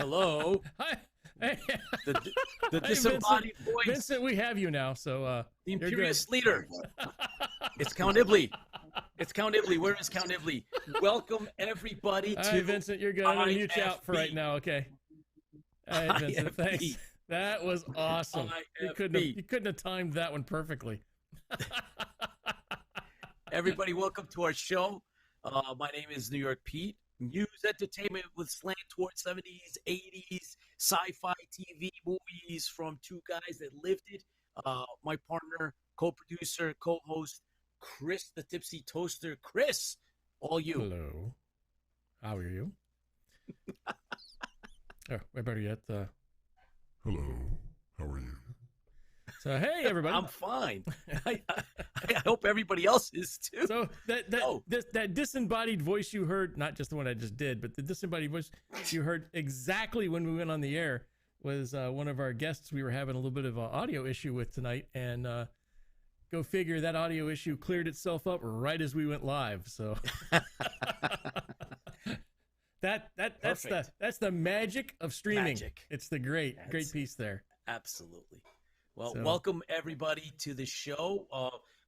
Hello. Hi. Hey. The disembodied voice. Vincent, we have you now, so the imperious leader. It's Count Ibley. It's Count Ibley. Where is Count Ibley? Welcome everybody to Vincent, you're good. I'm gonna mute you out for right now, okay? All right, Vincent, thanks. That was awesome. You couldn't have timed that one perfectly. Everybody, welcome to our show. My name is New York Pete. News entertainment with slant towards 70s, 80s, sci-fi TV movies from two guys that lived it. My partner, co-producer, co-host, Chris the Tipsy Toaster. Chris, all you. Hello. How are you? Oh, way better yet. Hello. How are you? So, hey, everybody. I'm fine. I hope everybody else is too. So that disembodied voice you heard, not just the one I just did, but the disembodied voice you heard exactly when we went on the air was one of our guests we were having a little bit of an audio issue with tonight. And go figure, that audio issue cleared itself up right as we went live. So that's the magic of streaming. Magic. It's the great piece there. Absolutely. Well, welcome everybody to the show.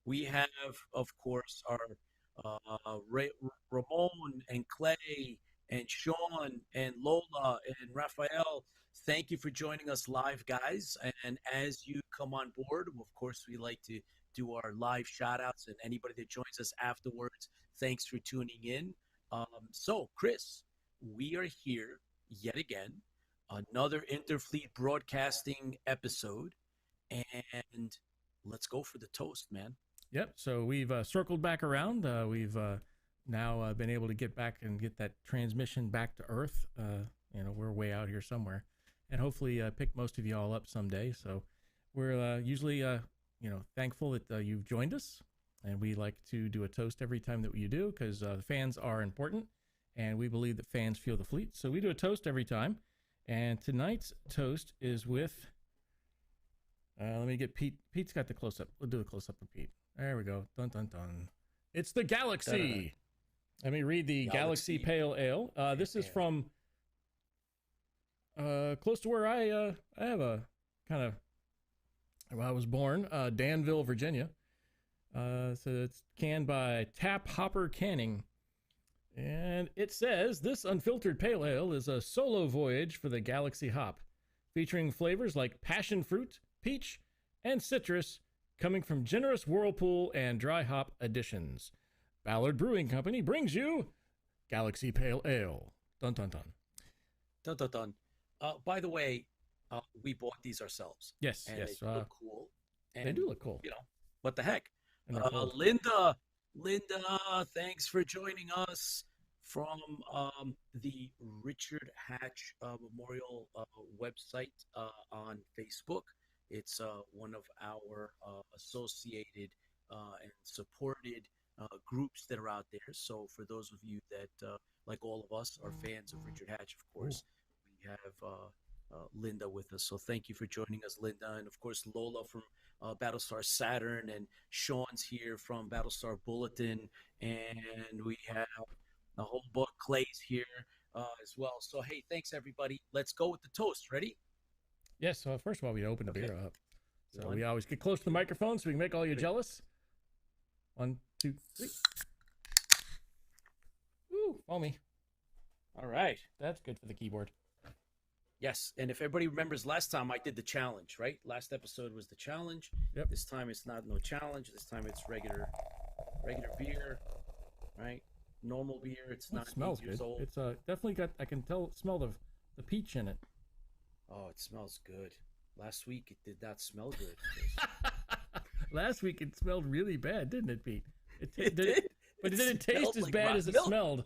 We have, of course, our Ramon and Clay and Sean and Lola and Raphael. Thank you for joining us live, guys. And as you come on board, of course, we like to do our live shout outs, and anybody that joins us afterwards, thanks for tuning in. So, Chris, we are here yet again, another Interfleet Broadcasting episode. And let's go for the toast, man. Yep. So we've circled back around. We've now been able to get back and get that transmission back to Earth. We're way out here somewhere, and hopefully pick most of you all up someday. So we're usually, thankful that you've joined us, and we like to do a toast every time that you do, because the fans are important, and we believe that fans fuel the fleet. So we do a toast every time, and tonight's toast is with. Let me get Pete. Pete's got the close-up. We'll do a close-up of Pete. There we go. Dun, dun, dun. It's the Galaxy. Let me read the Galaxy Pale Ale. This is from close to where I have a kind of where I was born, Danville, Virginia. So it's canned by Tap Hopper Canning. And it says, this unfiltered pale ale is a solo voyage for the Galaxy Hop, featuring flavors like passion fruit, peach, and citrus, coming from generous whirlpool and dry hop additions. Ballard Brewing Company brings you Galaxy Pale Ale. Dun, dun, dun. Dun, dun, dun. By the way, we bought these ourselves. Yes, and yes. They look cool. And, they do look cool. What the heck? Linda, thanks for joining us from the Richard Hatch Memorial website on Facebook. It's one of our associated and supported groups that are out there. So for those of you that, like all of us, are fans of Richard Hatch, of course, we have Linda with us. So thank you for joining us, Linda. And, of course, Lola from Battlestar Saturn, and Sean's here from Battlestar Bulletin. And we have the whole book. Clay's here as well. So, hey, thanks, everybody. Let's go with the toast. Ready? Yes, so first of all, we open the beer up. So we always get close to the microphone so we can make all you jealous. 1, 2, 3. Woo, foamy. All right. That's good for the keyboard. Yes, and if everybody remembers last time, I did the challenge, right? Last episode was the challenge. Yep. This time it's not no challenge. This time it's regular beer, right? Normal beer. It's not 8 years old. It's definitely got, I can smell the peach in it. Oh, it smells good. Last week it did not smell good. Last week it smelled really bad, didn't it, Pete? It did. But it didn't taste as bad as it smelled.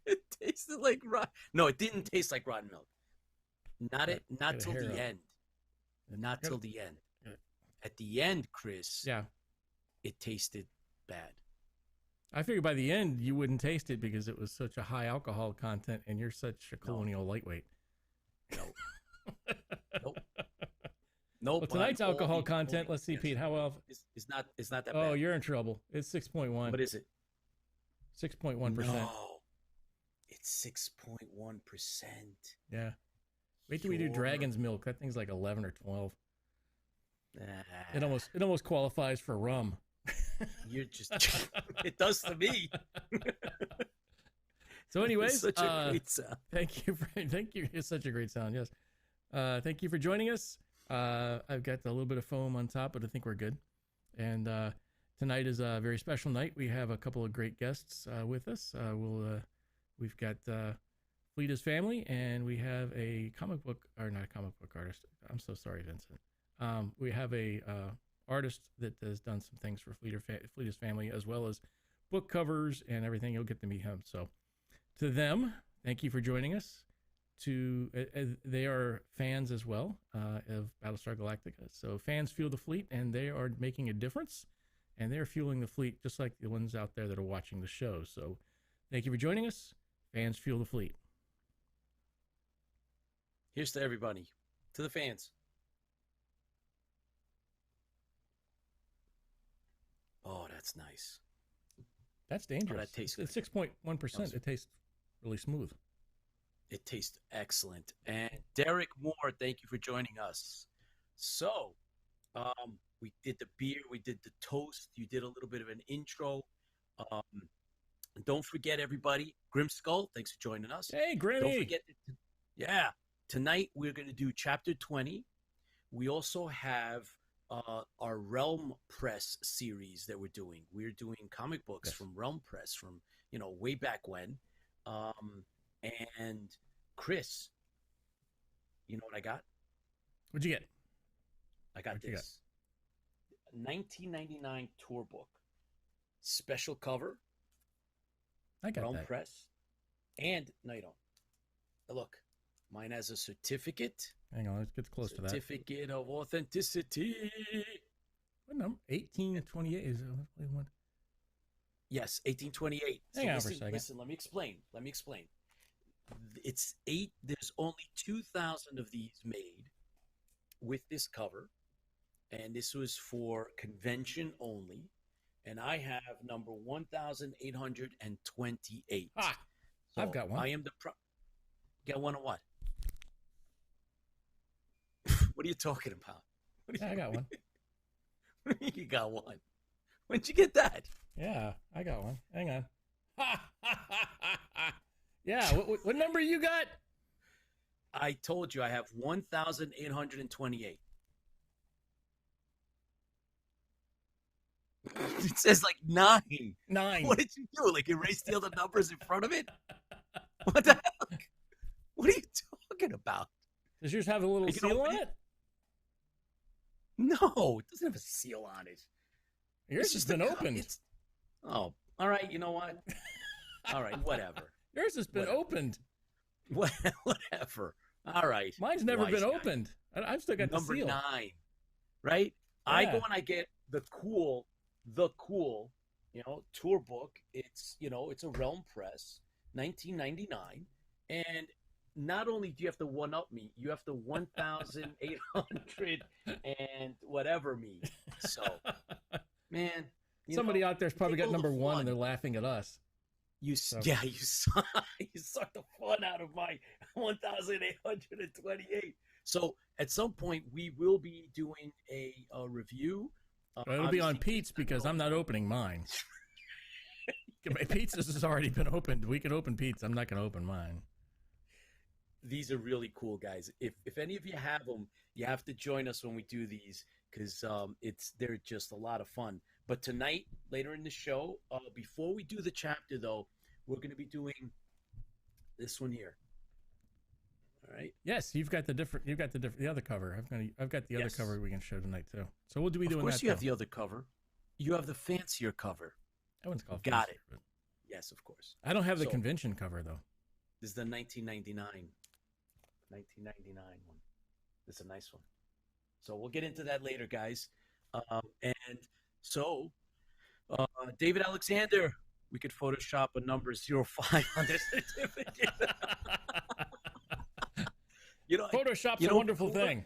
It tasted like rotten. No, it didn't taste like rotten milk. Not till the end. Not till the end. At the end, Chris. Yeah. It tasted bad. I figured by the end you wouldn't taste it because it was such a high alcohol content, and you're such a colonial lightweight. No. Nope. Well, tonight's alcohol content. Let's see, Pete. How well? It's not that bad. Oh, you're in trouble. It's 6.1. What is it? 6.1%. No, it's 6.1%. Yeah. Wait till we do Dragon's Milk. That thing's like 11 or 12. Nah. It almost qualifies for rum. You're just it does to me. So anyways, such a great sound. Thank you. It's such a great sound. Yes. Thank you for joining us. I've got a little bit of foam on top, but I think we're good. And tonight is a very special night. We have a couple of great guests with us. We've got Fleeta's family, and we have a not a comic book artist. I'm so sorry, Vincent. We have a artist that has done some things for Fleeta's family, as well as book covers and everything. You'll get to meet him. So to them, thank you for joining us. They are fans as well of Battlestar Galactica. So fans fuel the fleet, and they are making a difference, and they're fueling the fleet just like the ones out there that are watching the show. So thank you for joining us. Fans fuel the fleet. Here's to everybody, to the fans. Oh, that's nice. That's dangerous. Oh, that tastes it's good. 6.1%. It tastes really smooth. It tastes excellent. And Derek Moore, thank you for joining us. So, we did the beer, we did the toast, you did a little bit of an intro. Don't forget, everybody, Grim Skull, thanks for joining us. Hey, Grimmy. Don't forget, tonight we're going to do Chapter 20. We also have our REALM Press series that we're doing. We're doing comic books from REALM Press from, way back when. And Chris, you know what I got? What'd you get? I got this. 1999 tour book. Special cover. I got REALM that. Press. And, no, you don't. Look, mine has a certificate. Hang on, let's get close to that. Certificate of authenticity. What number? 1828 is it? What? Yes, 1828. Hang on for a second. Listen, let me explain. There's only 2,000 of these made with this cover, and this was for convention only, and I have number 1,828. Ah, so I've got one. I am the Got one of what? What are you talking about? I got one. You got one. When'd you get that? Yeah, I got one. Hang on. Yeah, what number you got? I told you I have 1,828. It says like 9. 9. What did you do? Like erase the other numbers in front of it? What the hell? What are you talking about? Does yours have a little seal on it? No, it doesn't have a seal on it. Yours has been opened. Oh, all right. You know what? All right, whatever. Yours has been opened. Whatever. All right. Mine's never been opened. I've still got the seal. Number 9, right? Yeah. I go and I get the cool, tour book. It's, it's a REALM Press, 1999, and not only do you have to one-up me, you have to 1,800 and whatever me. So, man. Somebody out there's probably got number 1 and they're laughing at us. You suck the fun out of my 1,828. So at some point we will be doing a review. It'll be on Pete's because I'm not opening mine. Pete's has already been opened. We can open Pete's. I'm not going to open mine. These are really cool, guys. If any of you have them, you have to join us when we do these because they're just a lot of fun. But tonight, later in the show, before we do the chapter, though, we're going to be doing this one here. All right. Yes, you've got the other cover. I've got the other cover we can show tonight too. So we'll be doing that. Of course, you have the other cover. You have the fancier cover. That one's called. Got it. But... Yes, of course. I don't have the convention cover though. This is the 1999 one. This is a nice one. So we'll get into that later, guys. And so, David Alexander, we could Photoshop a number 05 on this certificate. Photoshop's a wonderful thing.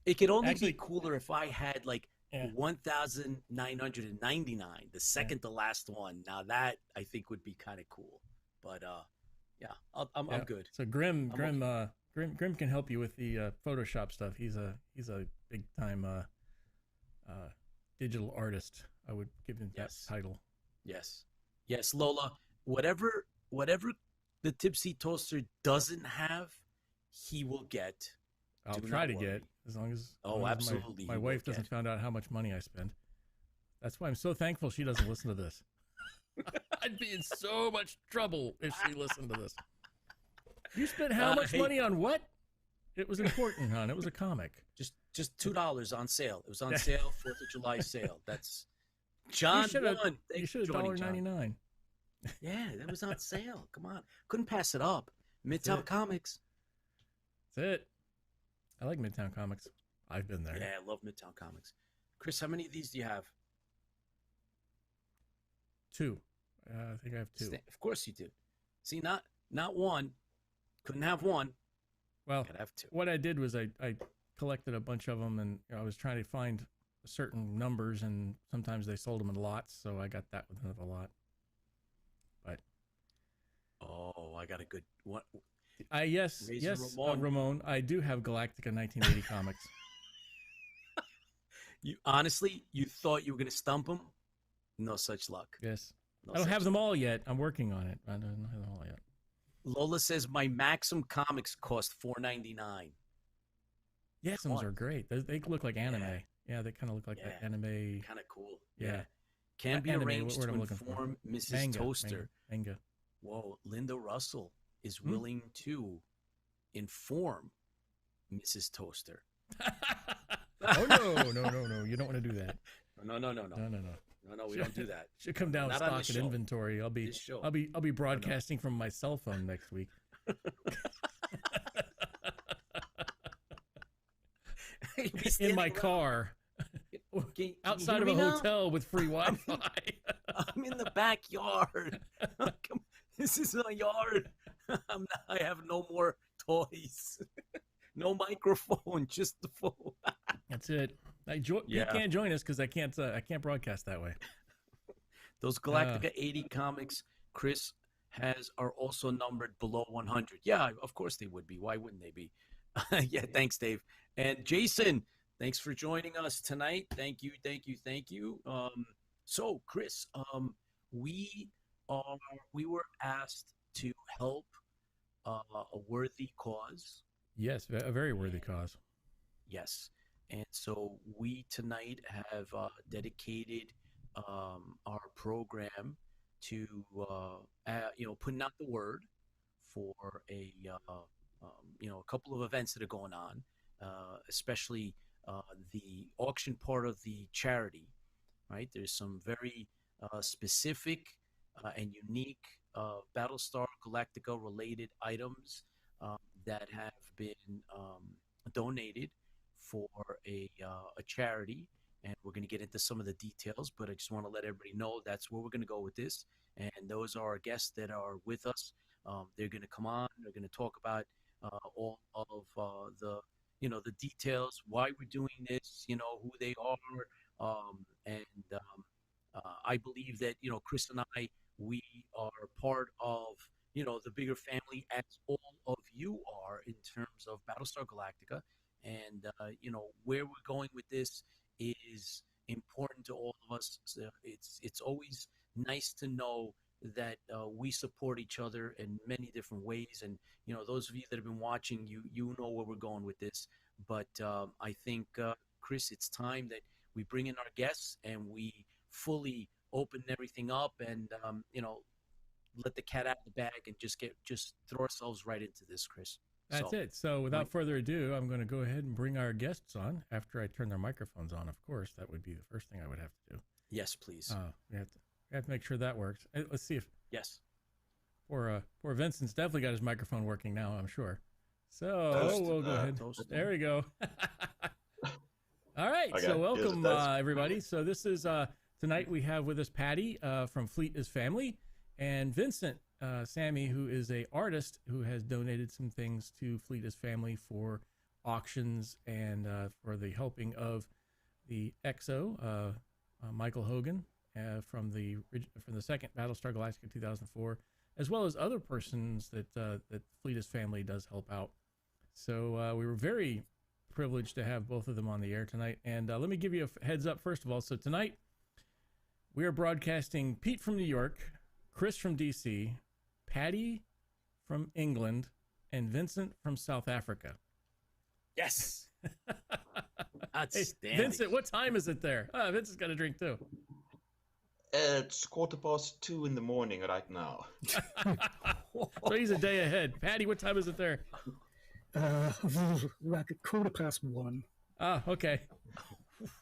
It could only be cooler if I had like 1,999, the second to last one. Now that I think would be kind of cool. But I'm good. So Grim Grim can help you with the Photoshop stuff. He's a big time digital artist. I would give him that title. Yes, Lola. Whatever the Tipsy Toaster doesn't have, he will get. I'll try to get, as long as absolutely, my wife doesn't find out how much money I spend. That's why I'm so thankful she doesn't listen to this. I'd be in so much trouble if she listened to this. You spent how much money on what? It was important, hon. It was a comic. Just $2 on sale. It was on sale, 4th of July sale. That's John. You should have $1.99. Yeah, that was on sale. Come on, couldn't pass it up. Midtown Comics. That's it. I like Midtown Comics. I've been there. Yeah, I love Midtown Comics. Chris, how many of these do you have? 2. I think I have 2. Of course you do. See, not one. Couldn't have one. Well, could have 2. What I did was I collected a bunch of them, and I was trying to find certain numbers, and sometimes they sold them in lots, so I got that within the lot. But I got a good one. Yes, Ramon. I do have Galactica 1980 comics. You honestly, you thought you were going to stump him? No such luck. Yes. I don't have them all yet. I'm working on it. I don't have them all yet. Lola says my Maxim comics cost $4.99. Yes, those are great. They look like anime. Yeah, they kind of look like that anime. Kind of cool. Yeah. Can be anime, arranged to inform Mrs. Toaster. Manga. Whoa, Linda Russell is willing to inform Mrs. Toaster. Oh no! You don't want to do that. No. No, we don't do that. Should come down with stock and inventory. I'll be broadcasting from my cell phone next week. In my car. Outside of a hotel with free Wi-Fi. I'm in the backyard. This is my yard. I have no more toys. No microphone, just the phone. That's it. You can't join us because I can't broadcast that way. Those Galactica 80 comics, Chris are also numbered below 100. Yeah, of course they would be. Why wouldn't they be? Yeah, thanks, Dave. And Jason, thanks for joining us tonight. Thank you. So, Chris, we were asked to help a worthy cause. Yes, a very worthy cause. Yes. And so we tonight have dedicated our program to putting out the word for a couple of events that are going on, especially the auction part of the charity. Right, there's some very specific and unique Battlestar Galactica related items that have been donated for a charity, and we're going to get into some of the details, but I just want to let everybody know that's where we're going to go with this. And those are our guests that are with us. They're going to come on. They're going to talk about all of the details, why we're doing this, who they are, and I believe that Chris and I, we are part of the bigger family, as all of you are, in terms of Battlestar Galactica. And, where we're going with this is important to all of us. So it's always nice to know that we support each other in many different ways. And, those of you that have been watching, you know where we're going with this. But I think, Chris, it's time that we bring in our guests and we fully open everything up and, let the cat out of the bag and just throw ourselves right into this, Chris. That's it. So without further ado, I'm going to go ahead and bring our guests on after I turn their microphones on. Of course, that would be the first thing I would have to do. Yes, please. We have to make sure that works. Let's see if. Yes. Poor Vincent's definitely got his microphone working now, I'm sure. So we'll go ahead. There we go. All right. Okay. So welcome, everybody. So this is tonight we have with us Patty from Fleet is Family, and Vincent Sammy, who is a artist who has donated some things to Fleet is Family for auctions and for the helping of the XO, Michael Hogan from the second Battlestar Galactica 2004, as well as other persons that Fleet is Family does help out. So we were very privileged to have both of them on the air tonight. And let me give you a heads up, first of all. So tonight, we are broadcasting Pete from New York, Chris from DC, Patty from England, and Vincent from South Africa. Yes. Hey, Vincent, what time is it there? Vincent's got a drink too. It's 2:15 in the morning right now. So he's a day ahead. Patty, what time is it there? Like 1:15. Ah, okay.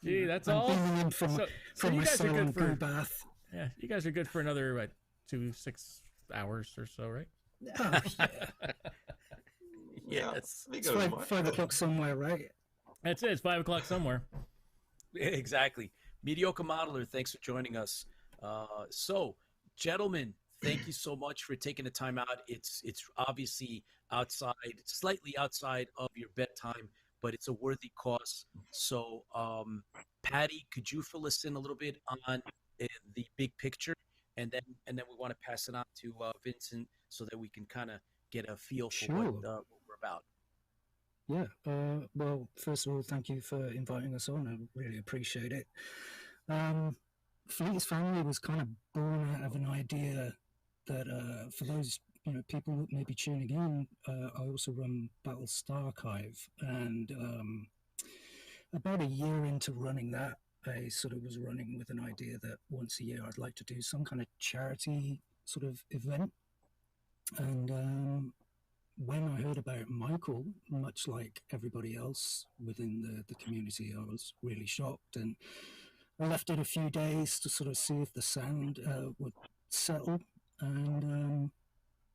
Gee, that's I'm all. beaming in from you my guys are good Cylon for bath. Yeah, you guys are good for another 6 hours or so, right? Oh, yeah. Yes. It's 5 o'clock somewhere, right? That's it. It's 5 o'clock somewhere. Exactly. Mediocre Modeler, thanks for joining us. So, gentlemen, thank you so much for taking the time out. It's obviously slightly outside of your bedtime, but it's a worthy cause. So, Patty, could you fill us in a little bit on the big picture, and then we want to pass it on to Vincent so that we can kind of get a feel for what we're about. Yeah. Well, first of all, thank you for inviting us on. I really appreciate it. Fleet's Family was kind of born out of an idea that for those people that may be tuning in, I also run Battlestar Archive, and about a year into running that, I sort of was running with an idea that once a year I'd like to do some kind of charity sort of event. And when I heard about Michael, much like everybody else within the community, I was really shocked, and I left it a few days to sort of see if the sound would settle, and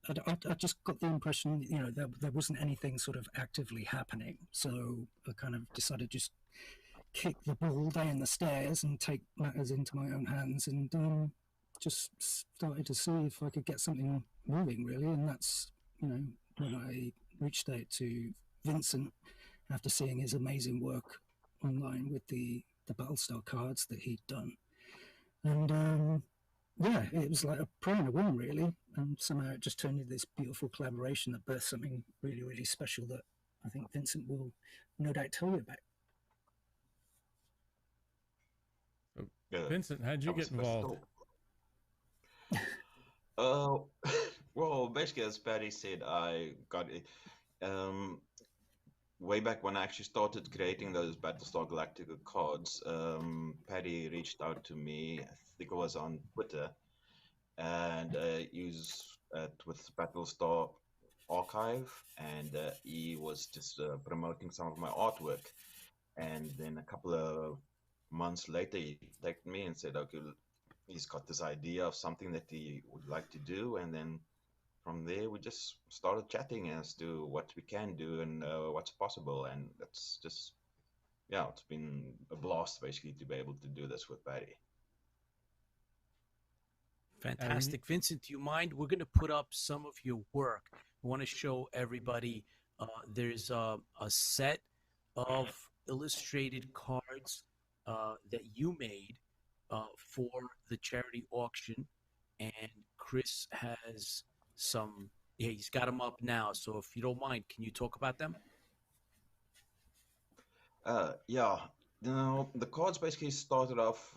I just got the impression, there wasn't anything sort of actively happening. So I kind of decided to just kick the ball down the stairs and take matters into my own hands, and just started to see if I could get something moving, really. And that's, when I reached out to Vincent after seeing his amazing work online with the Battlestar cards that he'd done. And yeah, it was like a prayer and a win, really. And somehow it just turned into this beautiful collaboration that birthed something really, really special that I think Vincent will no doubt tell you about. So, Vincent, how'd you get involved? Well, basically, as Patty said, I got it way back when I actually started creating those Battlestar Galactica cards. Patty reached out to me, I think it was on Twitter, and used with Battlestar Archive, and he was just promoting some of my artwork. And then a couple of months later, he texted me and said, okay, he's got this idea of something that he would like to do. And then from there, we just started chatting as to what we can do and what's possible. And that's just, yeah, it's been a blast, basically, to be able to do this with Patty. Fantastic. Vincent, do you mind? We're going to put up some of your work. We want to show everybody there's a set of illustrated cards that you made for the charity auction, and Chris has some. Yeah, he's got them up now. So if you don't mind, can you talk about them? Yeah, the cards basically started off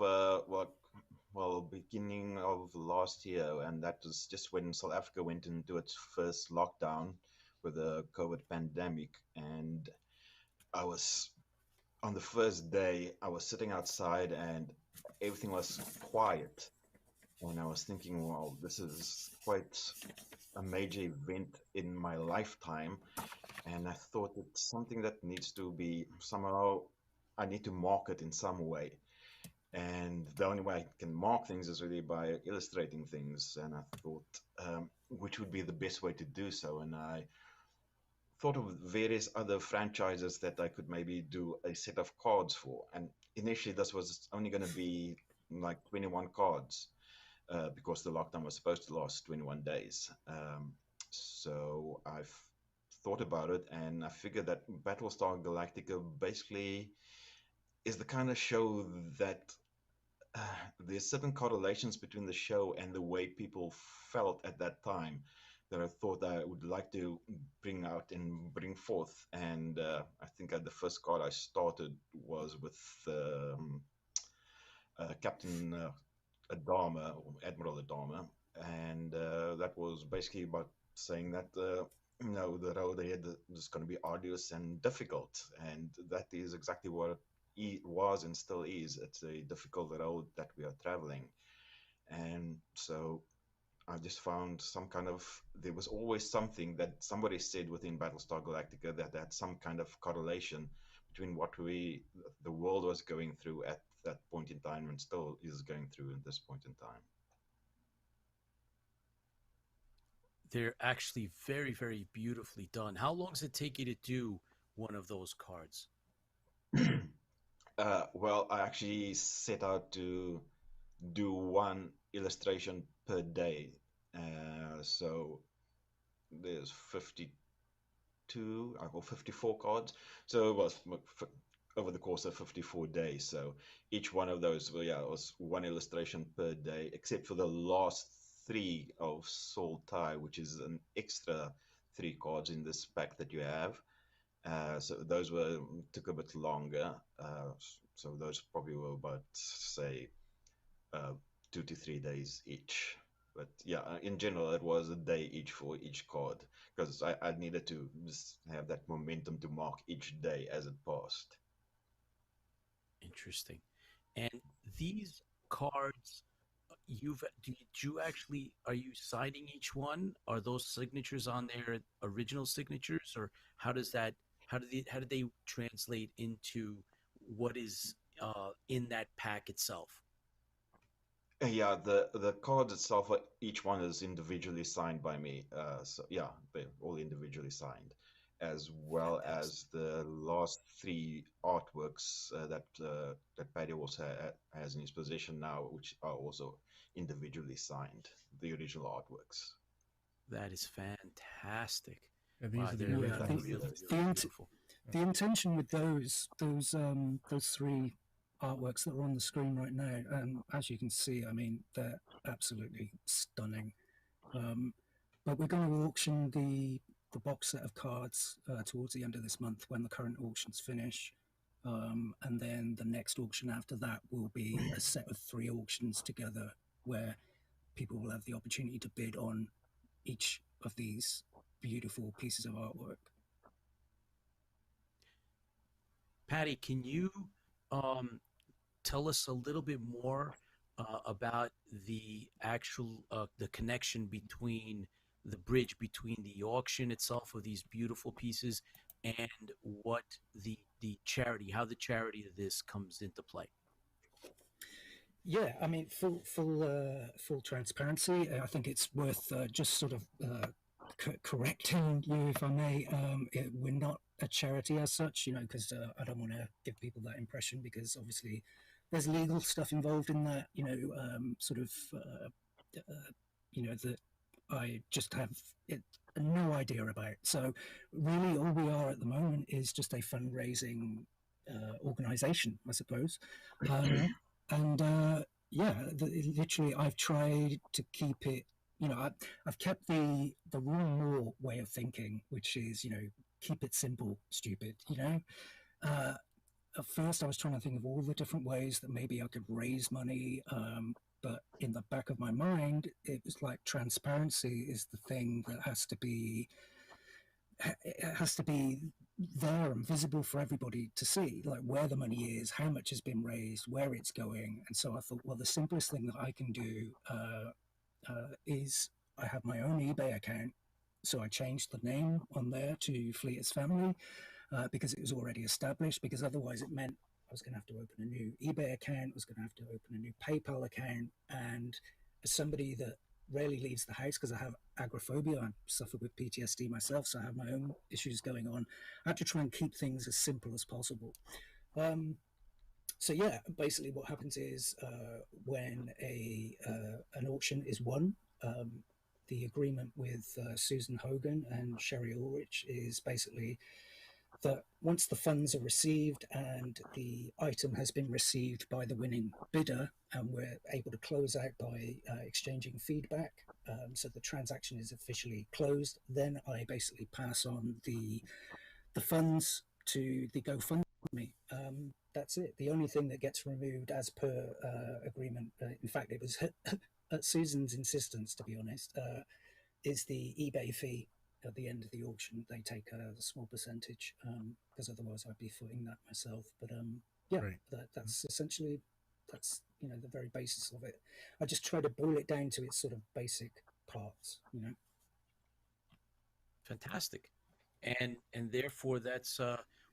beginning of last year, and that was just when South Africa went into its first lockdown with the COVID pandemic. And I was, on the first day, I was sitting outside and everything was quiet. And I was thinking, well, this is quite a major event in my lifetime. And I thought it's something that needs to be somehow, I need to mark it in some way. And the only way I can mark things is really by illustrating things. And I thought, which would be the best way to do so. And I thought of various other franchises that I could maybe do a set of cards for. And initially, this was only going to be like 21 cards because the lockdown was supposed to last 21 days. So I've thought about it, and I figured that Battlestar Galactica basically is the kind of show that there's certain correlations between the show and the way people felt at that time. that I thought I would like to bring out and bring forth. And I think the first card I started was with Captain Adama, or Admiral Adama, and that was basically about saying that the road ahead is going to be arduous and difficult, and that is exactly what it was and still is. It's a difficult road that we are traveling, and so I just found some kind of, there was always something that somebody said within Battlestar Galactica that had some kind of correlation between what the world was going through at that point in time and still is going through at this point in time. They're actually very, very beautifully done. How long does it take you to do one of those cards? Well, I actually set out to do one illustration per day. So there's 52 or 54 cards. So it was over the course of 54 days. So each one of those, well, yeah, it was one illustration per day, except for the last 3 of Soul Tie, which is an extra 3 cards in this pack that you have. So those took a bit longer. So those probably were about, say, 2 to 3 days each. But yeah, in general, it was a day each for each card, because I needed to just have that momentum to mark each day as it passed. Interesting. And these cards, are you signing each one? Are those signatures on their original signatures, or how did they translate into what is in that pack itself? Yeah, the cards itself, each one is individually signed by me. So yeah, they're all individually signed, as well as the last 3 artworks that Paddy also has in his possession now, which are also individually signed, the original artworks. That is fantastic. Yeah, these are the they're original. I think really beautiful. the intention with those 3 artworks that are on the screen right now, as you can see, I mean, they're absolutely stunning. But we're going to auction the box set of cards towards the end of this month when the current auctions finish. And then the next auction after that will be a set of 3 auctions together where people will have the opportunity to bid on each of these beautiful pieces of artwork. Patty, can you tell us a little bit more about the actual the connection between the bridge between the auction itself of these beautiful pieces and what how the charity of this comes into play? Yeah, I mean, full transparency. I think it's worth just sort of correcting you, if I may. We're not a charity as such, because I don't want to give people that impression, because obviously there's legal stuff involved in that, that I just have no idea about. So really all we are at the moment is just a fundraising organization, I suppose. Literally I've tried to keep it, I've kept the Roy Moore way of thinking, which is, keep it simple, stupid, At first I was trying to think of all the different ways that maybe I could raise money, but in the back of my mind, it was like transparency is the thing that has to be there and visible for everybody to see, like where the money is, how much has been raised, where it's going. And so I thought, well, the simplest thing that I can do is I have my own eBay account. So I changed the name on there to Fleet's Family because it was already established, because otherwise it meant I was going to have to open a new eBay account, I was going to have to open a new PayPal account. And as somebody that rarely leaves the house because I have agoraphobia, I suffer with PTSD myself, so I have my own issues going on, I have to try and keep things as simple as possible. So yeah, basically what happens is when an auction is won, the agreement with Susan Hogan and Sherry Ulrich is basically that once the funds are received and the item has been received by the winning bidder, and we're able to close out by exchanging feedback, so the transaction is officially closed, then I basically pass on the funds to the GoFundMe. That's it. The only thing that gets removed as per agreement, in fact, it was at Susan's insistence, to be honest, is the eBay fee at the end of the auction. They take a small percentage because otherwise I'd be footing that myself. But yeah, Right. that's essentially the very basis of it. I just try to boil it down to its sort of basic parts. Fantastic. And therefore that's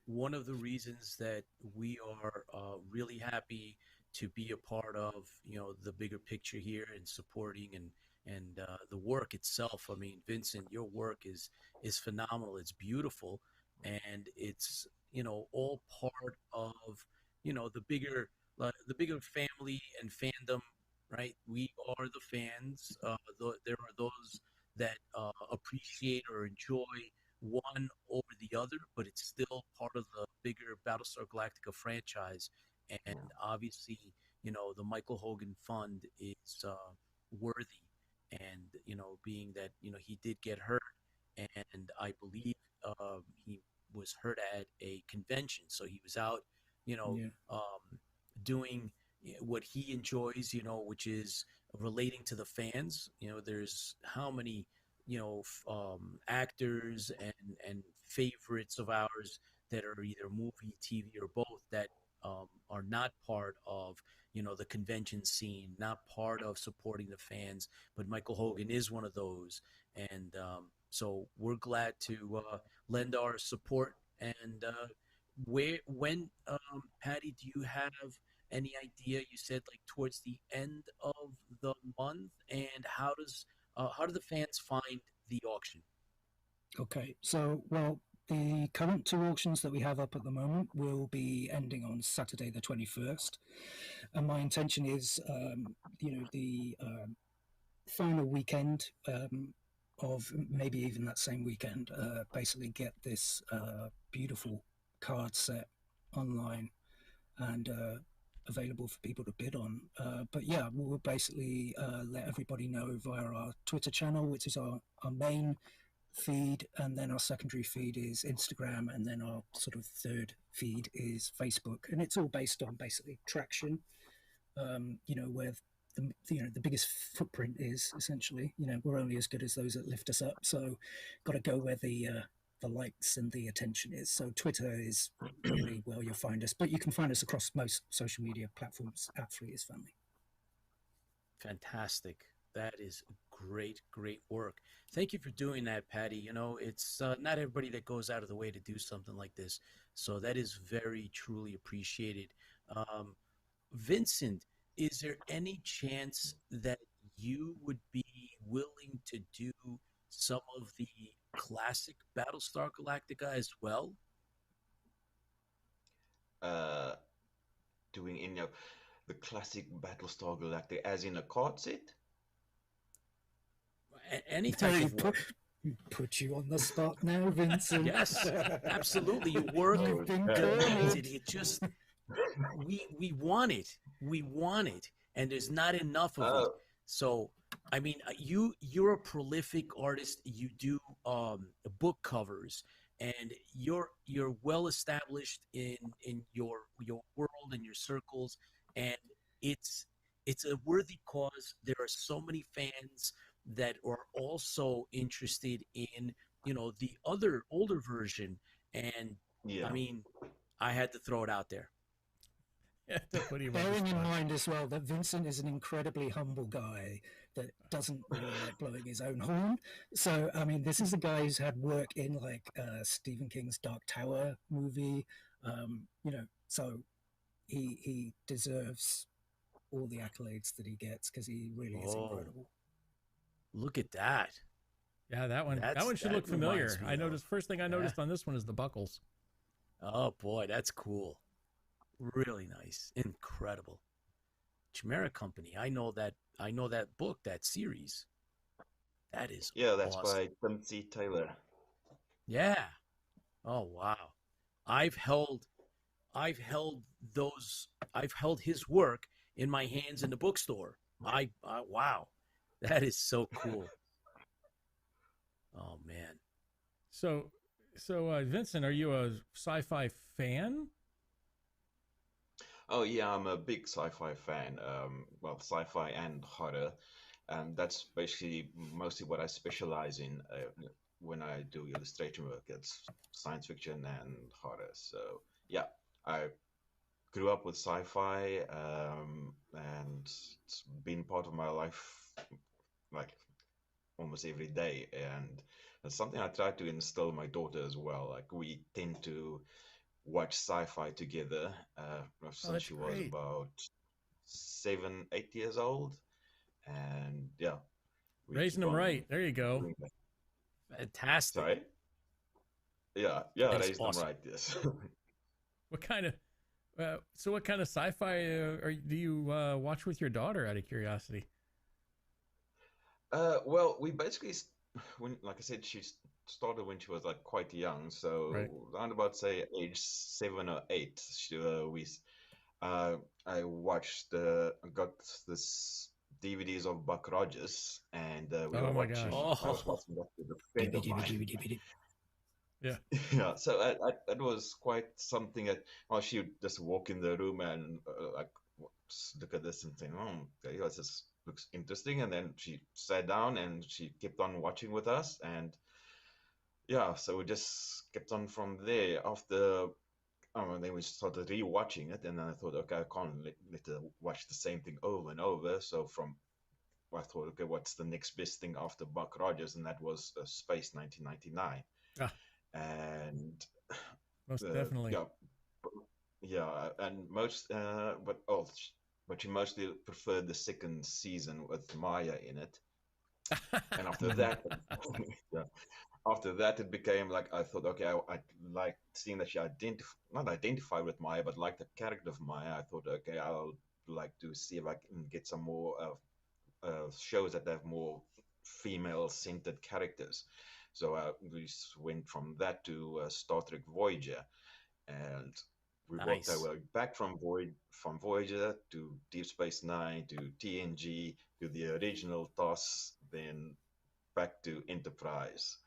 one of the reasons that we are really happy to be a part of the bigger picture here and supporting and the work itself. I mean, Vincent, your work is phenomenal. It's beautiful, and it's all part of the bigger family and fandom, right? We are the fans. There are those that appreciate or enjoy one over the other, but it's still part of the bigger Battlestar Galactica franchise. And obviously, the Michael Hogan Fund is worthy. And, being that, he did get hurt, and I believe he was hurt at a convention. So he was out, Yeah. doing what he enjoys, which is relating to the fans. There's how many actors and favorites of ours that are either movie, TV, or both that are not part of the convention scene, not part of supporting the fans. But Michael Hogan is one of those, and so we're glad to lend our support. And when Patty, do you have any idea? You said like towards the end of the month, and how do the fans find the auction? Okay, so, well, the current two auctions that we have up at the moment will be ending on Saturday the 21st. And my intention is, the final weekend of maybe even that same weekend, basically get this beautiful card set online and available for people to bid on. But yeah, we'll basically let everybody know via our Twitter channel, which is our main feed, and then our secondary feed is Instagram, and then our sort of third feed is Facebook. And it's all based on basically traction, where the biggest footprint is essentially. We're only as good as those that lift us up, so got to go where the likes and the attention is. So Twitter is really where you'll find us, but you can find us across most social media platforms at Fleet's Family. Fantastic. That is great, great work. Thank you for doing that, Patty. It's not everybody that goes out of the way to do something like this. So that is very, truly appreciated. Vincent, is there any chance that you would be willing to do some of the classic Battlestar Galactica as well? Doing any of the classic Battlestar Galactica, as in a card set? Any type of work. Put you on the spot now, Vincent. Yes, absolutely. Your work needs it. It just we want it. We want it, and there's not enough of it. So, I mean, you're a prolific artist. You do book covers, and you're well established in your world and your circles, and it's a worthy cause. There are so many fans that are also interested in the other older version, and Yeah. I mean, I had to throw it out there. Bearing in mind as well that Vincent is an incredibly humble guy that doesn't really like blowing his own horn. So, I mean, this is a guy who's had work in like Stephen King's Dark Tower movie, so he deserves all the accolades that he gets because he really is incredible. Look at that. Yeah, that one should look familiar. I noticed, first thing I noticed on this one is the buckles. Oh boy, that's cool. Really nice. Incredible. Chimera Company. I know that book, that series. That is that's awesome. by Timothy Taylor. Yeah. Oh wow. I've held his work in my hands in the bookstore. Wow. That is so cool. Oh man. So Vincent, are you a sci-fi fan? Oh yeah, I'm a big sci-fi fan. Well, sci-fi and horror, and that's basically mostly what I specialize in when I do illustration work. It's science fiction and horror. So yeah, I grew up with sci-fi, and it's been part of my life, like almost every day. And it's something I try to instill in my daughter as well. Like we tend to watch sci-fi together Oh, since that's she was great. about 7, 8 years old, and yeah, we Raising keep them on right. There you go. doing that. Fantastic. Sorry. Yeah, That is raised them awesome. right. Yes. What kind of what kind of sci-fi do you watch with your daughter? Out of curiosity. Well, we basically, when, like I said, started when she was like quite young. So Right. around about say age 7 or 8, I watched, got this DVDs of Buck Rogers, and we Oh were my gosh. watching. I was Oh, watching that with a friend of mine. Yeah. Yeah, so that was quite something that, well, she would just walk in the room and like look at this and think, oh, okay, yeah, this looks interesting. And then she sat down and she kept on watching with us. And yeah, so we just kept on from there. After, and then we started rewatching it. And then I thought, okay, I can't let her watch the same thing over and over. So I thought, okay, what's the next best thing after Buck Rogers? And that was Space 1999. Ah, And most definitely. yeah, and but she mostly preferred the second season with Maya in it. And after that, yeah, after that, it became like I thought, okay, I like seeing that she not identified with Maya, but like the character of Maya. I thought, okay, I'll like to see if I can get some more shows that have more female-centered characters. So we went from that to Star Trek Voyager, and we worked our nice. way back from Voyager to Deep Space Nine to TNG to the original TOS, then back to Enterprise.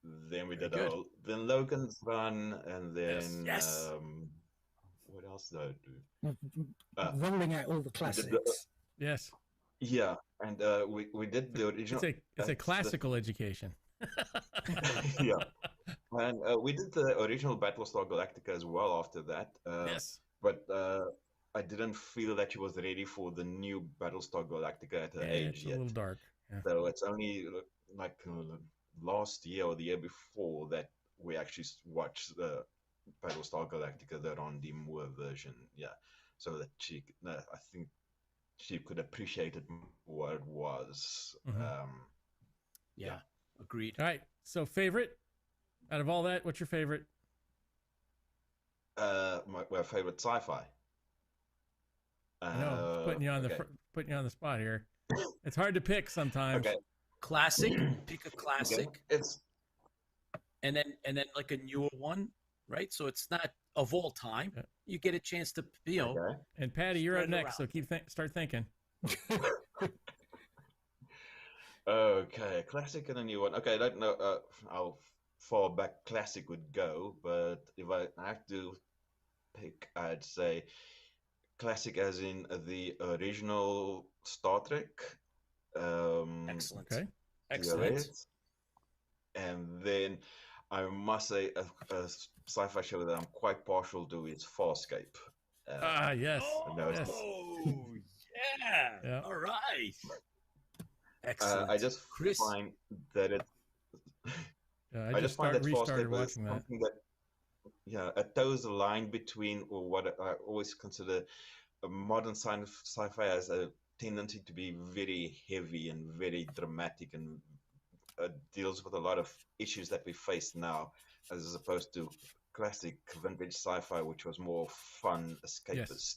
Then we Very did good. then Logan's Run, and Yes. then Yes. what else did I do? Rolling out all the We did the, classics. Yes. yeah, and we did the original. It's a classical education. Yeah. And we did the original Battlestar Galactica as well after that. Yes. But I didn't feel that she was ready for the new Battlestar Galactica at her age It's a yet. little dark. Yeah. So it's only like last year or the year before that we actually watched the Battlestar Galactica, the Randy Moore version. Yeah. So that I think she could appreciate it what it was. Mhm. Yeah. Agreed. All right. So favorite out of all that, what's your favorite? My favorite sci-fi. I know, putting you on Okay. putting you on the spot here. It's hard to pick sometimes. Okay. Classic. Pick a classic, Okay. It's and then like a newer one, right? So it's not of all time. Yeah. You get a chance to, okay. And Patty, you're up Spread it next, so around. start thinking. Okay, classic and a new one. Okay, I don't know how far back classic would go, but if I have to pick, I'd say classic as in the original Star Trek. Excellent. Okay. Excellent. series. And then I must say a sci-fi show that I'm quite partial to is Farscape. Yes. No, Yes. Oh, yeah. Yeah. All right. Excellent. I just Chris. find that it. Yeah, I just find that restarted Farscape is watching that. something that, yeah, it toes the line between what I always consider a modern sci-fi as a tendency to be very heavy and very dramatic and deals with a lot of issues that we face now, as opposed to classic vintage sci-fi, which was more fun, escapist. Yes.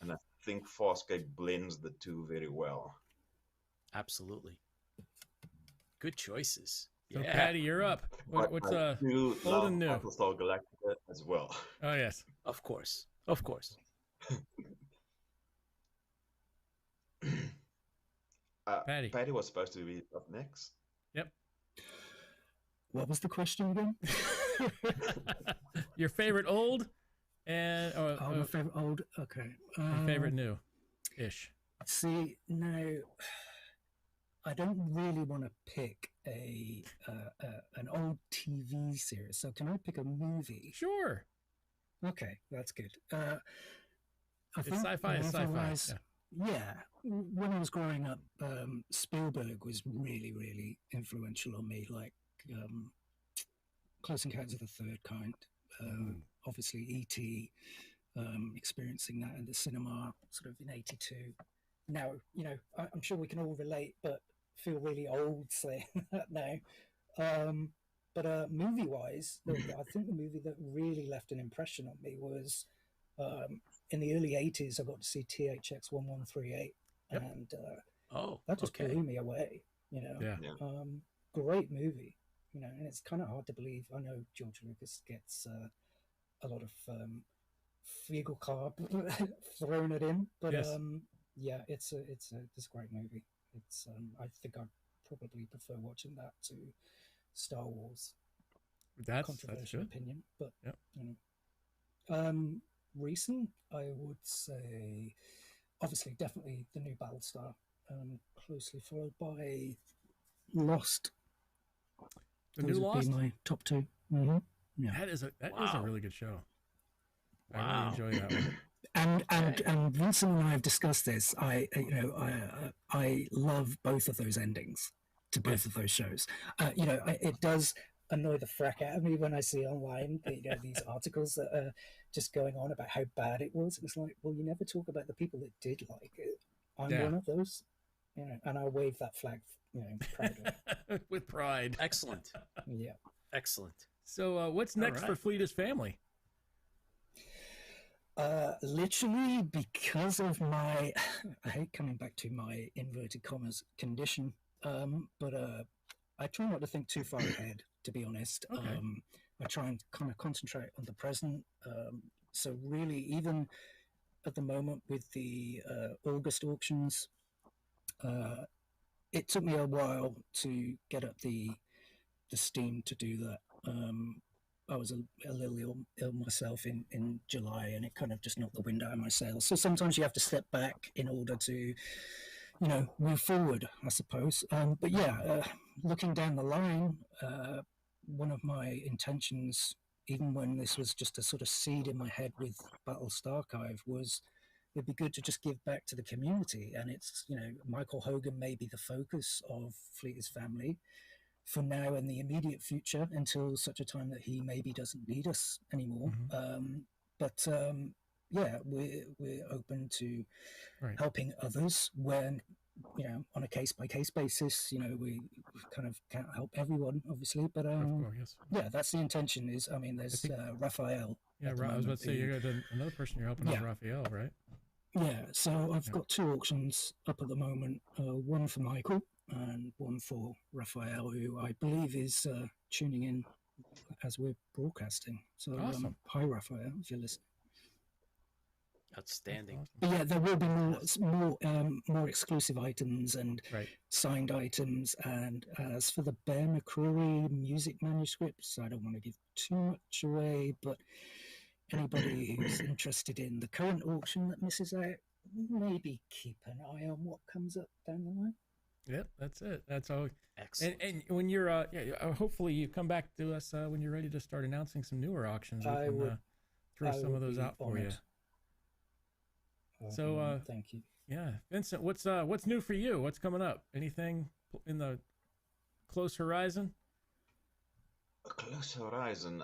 And I think Farscape blends the two very well. Absolutely. Good choices. So Yeah. Patty, you're up. What's I do old love and new? Battlestar Galactica as well. Oh yes. Of course. Of course. Patty. Patty was supposed to be up next. Yep. What was the question again? Your favorite old and My favorite old. Okay. and favorite new ish. See, now I don't really want to pick an old TV series. So can I pick a movie? Sure. Okay, that's good. It's sci-fi. It's sci-fi. Yeah. When I was growing up, Spielberg was really, really influential on me. Like Close Encounters of the Third Kind, obviously E.T., experiencing that in the cinema sort of in 82. Now, I'm sure we can all relate, but feel really old saying that now. But movie-wise, I think the movie that really left an impression on me was in the early 80s, I got to see THX 1138, and that just blew me away, Yeah. Great movie, and it's kind of hard to believe. I know George Lucas gets a lot of Fiegel carb thrown at him, but yes. Yeah, it's a great movie. It's I think I'd probably prefer watching that to Star Wars. That's controversial good. opinion, but yep. Recent, I would say, obviously, definitely the new Battlestar, closely followed by Lost. The Those new would Lost? be my top two. Mm-hmm. Yeah. That is a really good show. Wow. I really enjoy that one. And Vincent and I have discussed this. I love both of those endings to both of those shows. It does annoy the frack out of me when I see online these articles that are just going on about how bad it was. It's like, well, you never talk about the people that did like it. I'm one of those, and I wave that flag, proudly. With pride. Excellent. Yeah. Excellent. So what's next for Fleeta's family? Literally, because of I hate coming back to my inverted commas condition, but I try not to think too far ahead, to be honest. Okay. I try and kind of concentrate on the present. So really, even at the moment with the August auctions, it took me a while to get up the steam to do that. I was a little ill myself in July, and it kind of just knocked the wind out of my sails. So sometimes you have to step back in order to, move forward, I suppose. But yeah, looking down the line, one of my intentions, even when this was just a sort of seed in my head with Battlestar Archive, was it'd be good to just give back to the community. And it's, Michael Hogan may be the focus of Fleeta's family for now and the immediate future until such a time that he maybe doesn't need us anymore. Mm-hmm. Yeah, we're open to helping others when, on a case-by-case basis. We kind of can't help everyone, obviously, but yes. Yeah, that's the intention. There's Raphael. Yeah, I was about to say you got another person you're helping out, Raphael, right? Yeah, so I've got two auctions up at the moment. One for Michael and one for Raphael, who I believe is tuning in as we're broadcasting. So awesome. Hi, Raphael, if you're listening. Outstanding. Awesome. But yeah, there will be more exclusive items and signed items. And as for the Bear McCreary music manuscripts, I don't want to give too much away, but anybody who's interested in the current auction that misses out, maybe keep an eye on what comes up down the line. Yep, that's it. That's all. Excellent. And when you're, hopefully you come back to us when you're ready to start announcing some newer auctions. We can throw some of those out for you. So, thank you. Yeah, Vincent, what's new for you? What's coming up? Anything in the close horizon? Close horizon.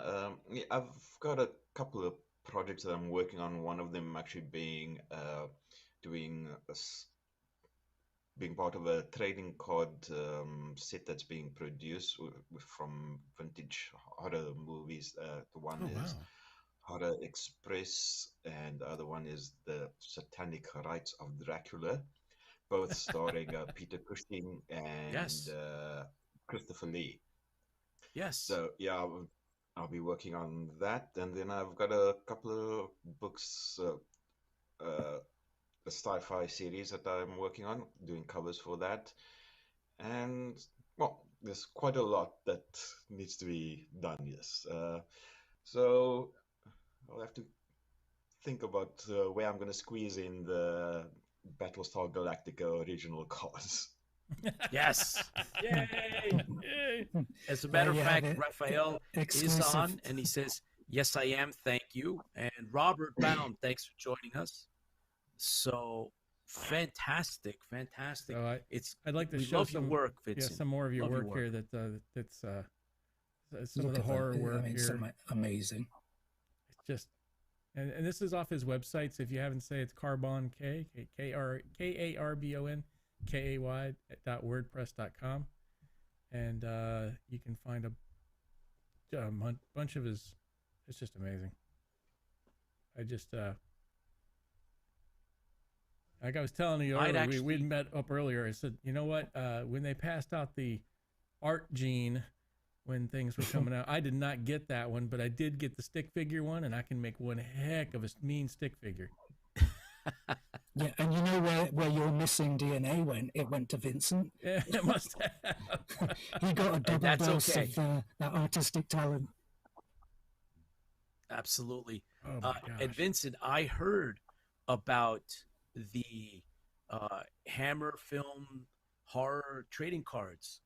I've got a couple of projects that I'm working on. One of them actually being being part of a trading card set that's being produced from vintage horror movies. The one is Horror Express, and the other one is the Satanic Rites of Dracula, both starring Peter Cushing and Christopher Lee. Yes. So yeah, I'll be working on that, and then I've got a couple of books sci-fi series that I'm working on, doing covers for that. And well, there's quite a lot that needs to be done. Yes, so I'll have to think about where I'm going to squeeze in the Battlestar Galactica original cause. Yes. Yay. Yay. As a There matter of you have fact, it. Raphael is Exclusive. on and he says, "Yes, I am. Thank you." And Robert Baum, thanks for joining us. So fantastic. So It's I'd like to we show love your some work, yeah, Vincent. some more of your Love your work here. That's some Look of the at that. horror work I mean, here. some amazing. It's just, and this is off his website. So if you haven't say it's Carbon Karbon KAY.wordpress.com, and you can find a bunch of his. It's just amazing. I just like I was telling you earlier, we'd met up earlier. I said, you know what? When they passed out the art gene when things were coming out, I did not get that one, but I did get the stick figure one, and I can make one heck of a mean stick figure. Yeah, and you know where your missing DNA went? It went to Vincent. Yeah, it must have. He got a double dose okay. of that artistic talent. Absolutely. Oh my gosh. And Vincent, I heard about the Hammer Film horror trading cards.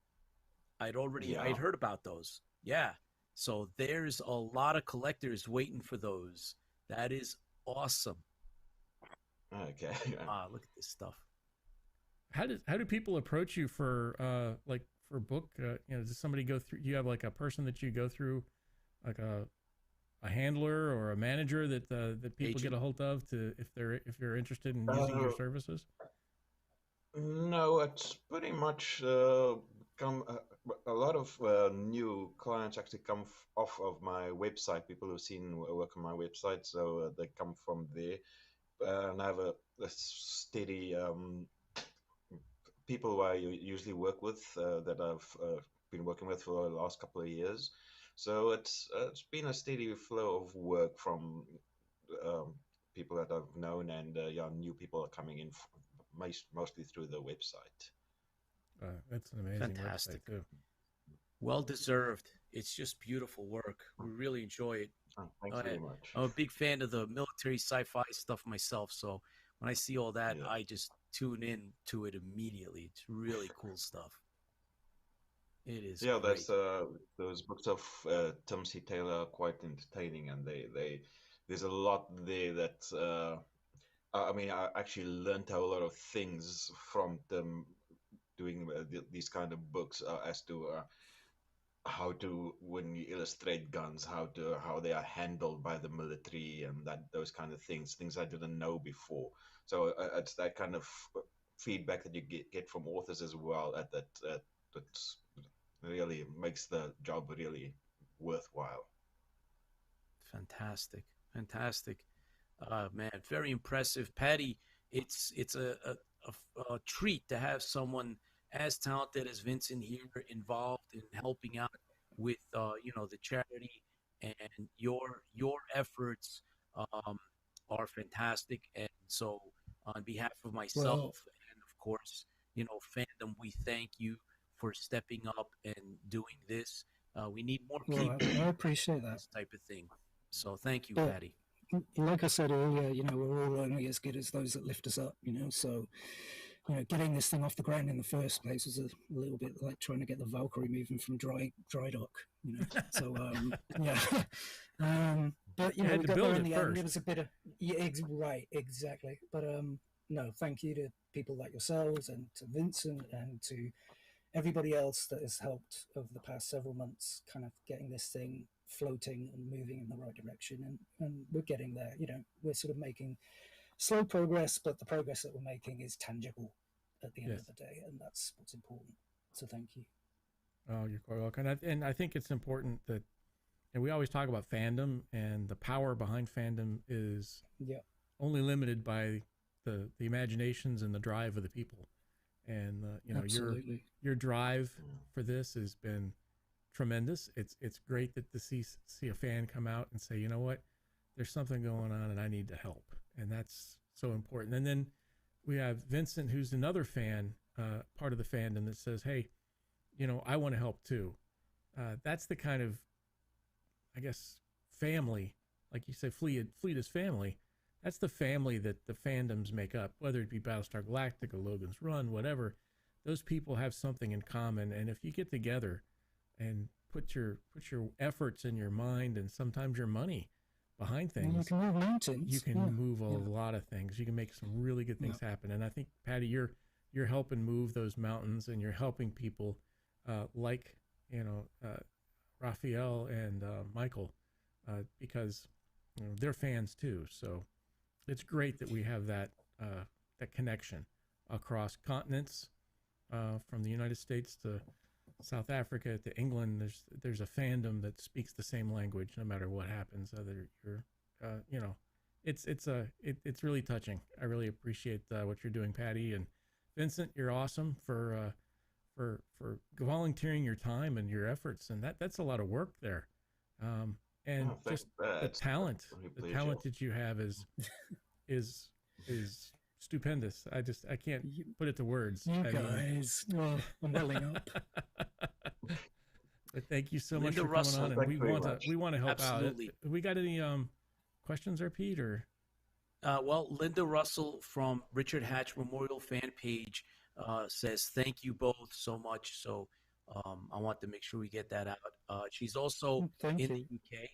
I'd heard about those. Yeah. So there's a lot of collectors waiting for those. That is awesome. Okay. Look at this stuff. How do people approach you for for book? Does somebody go through? You have like a person that you go through, like a handler or a manager that people get a hold of to if you're interested in using your services? No, it's pretty much come. A lot of new clients actually come off of my website. People who've seen work on my website, so they come from there. And I have a steady people who I usually work with that I've been working with for the last couple of years. So it's been a steady flow of work from people that I've known, and new people are coming in mostly through the website. That's an amazing website too. Well deserved. It's just beautiful work. We really enjoy it. Oh, thanks very much. I'm a big fan of the military sci-fi stuff myself, so when I see all that, I just tune in to it immediately. It's really cool stuff. It is. Yeah, great. those books of Tim C. Taylor are quite entertaining, and there's a lot there that I mean, I actually learned a lot of things from them doing these kind of books as to how to, when you illustrate guns, how they are handled by the military, and those kind of things I didn't know before. So it's that kind of feedback that you get from authors as well that really makes the job really worthwhile. Fantastic. Man, very impressive, Patty. It's a treat to have someone as talented as Vincent here involved in helping out with the charity, and your efforts are fantastic. And so on behalf of myself and of course fandom, we thank you for stepping up and doing this. We need more people. I appreciate that. This type of thing. So thank you, Patty. Like I said earlier, we're all only as good as those that lift us up, so getting this thing off the ground in the first place was a little bit like trying to get the Valkyrie moving from dry dock, so yeah. But we got there in the end. It was a bit of right, exactly. But no, thank you to people like yourselves and to Vincent and to everybody else that has helped over the past several months, kind of getting this thing floating and moving in the right direction, and we're getting there. We're sort of making slow progress, but the progress that we're making is tangible at the end of the day, and that's what's important. So thank you. Oh, you're quite welcome. And I think it's important that, and we always talk about fandom, and the power behind fandom is only limited by the imaginations and the drive of the people. And your drive for this has been tremendous. It's great that to see a fan come out and say, you know what, there's something going on and I need to help, and that's so important. And then we have Vincent, who's another fan, part of the fandom, that says, hey, I want to help too. That's the kind of, I guess, family, like you said, Fleet is family. That's the family that the fandoms make up, whether it be Battlestar Galactica, Logan's Run, whatever. Those people have something in common, and if you get together and put your efforts and your mind and sometimes your money behind things, you can move mountains. You can move a lot of things. You can make some really good things happen. And I think, Patty, you're helping move those mountains, and you're helping people like Raphael and Michael, because they're fans too. So it's great that we have that connection across continents, from the United States to South Africa to England. There's a fandom that speaks the same language no matter what happens. Whether you're it's really touching. I really appreciate what you're doing, Patty, and Vincent. You're awesome for volunteering your time and your efforts, and that's a lot of work there. And just the talent that you have is stupendous. I can't put it to words. Guys, I'm welling up. But thank you so much for coming on, and we want to help Absolutely. out. We got any questions there, Pete? Or well, Linda Russell from Richard Hatch Memorial Fan Page says thank you both so much. So I want to make sure we get that out. She's also in the UK,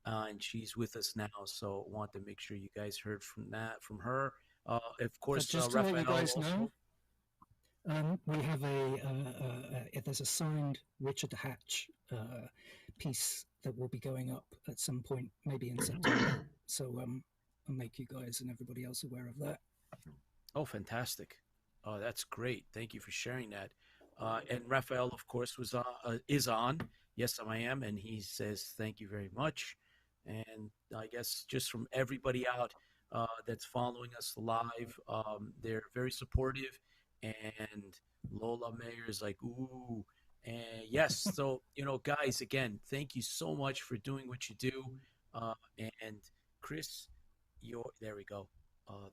and she's with us now. So I want to make sure you guys heard from her. Of course, just Raphael to let you guys also. know, we have there's a signed Richard Hatch piece that will be going up at some point, maybe in September. So I'll make you guys and everybody else aware of that. Oh, fantastic! Oh, that's great. Thank you for sharing that. And Raphael, of course, is on. Yes, I am, and he says thank you very much. And I guess just from everybody out that's following us live, they're very supportive. And Lola Mayer is like, ooh, and yes. So guys, again, thank you so much for doing what you do. And Chris, there we go.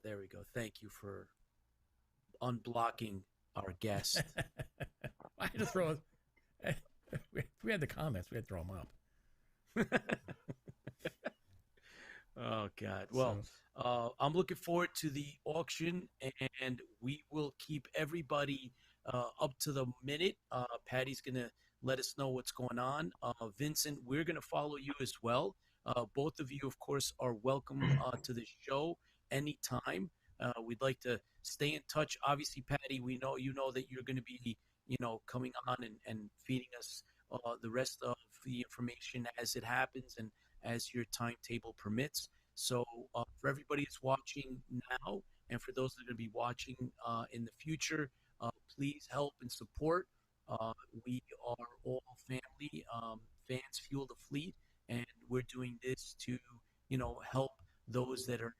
There we go. Thank you for unblocking our guest. I had to throw it. We had the comments. We had to throw them up. Oh, God. Well, I'm looking forward to the auction, and we will keep everybody up to the minute. Patty's going to let us know what's going on. Vincent, we're going to follow you as well. Both of you, of course, are welcome to the show anytime. We'd like to stay in touch. Obviously, Patty, we know that you're going to be coming on and feeding us the rest of the information as it happens and as your timetable permits. So for everybody that's watching now, and for those that are going to be watching in the future, please help and support. We are all family. Fans fuel the fleet, and we're doing this to help those that are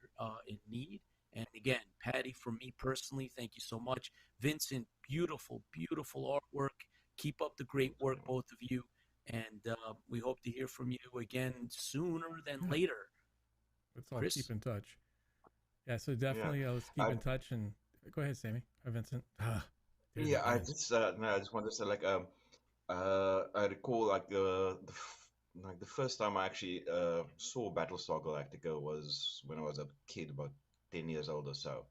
in need. And again, Patty, for me personally, thank you so much. Vincent, beautiful, beautiful artwork. Keep up the great work, both of you. And we hope to hear from you again sooner than later. Let's all keep in touch. Yeah, so definitely let's keep in touch. And go ahead, Sammy. Or Vincent. I just wanted to say, like, I recall like the first time I actually saw Battlestar Galactica was when I was a kid, about 10 years old or so,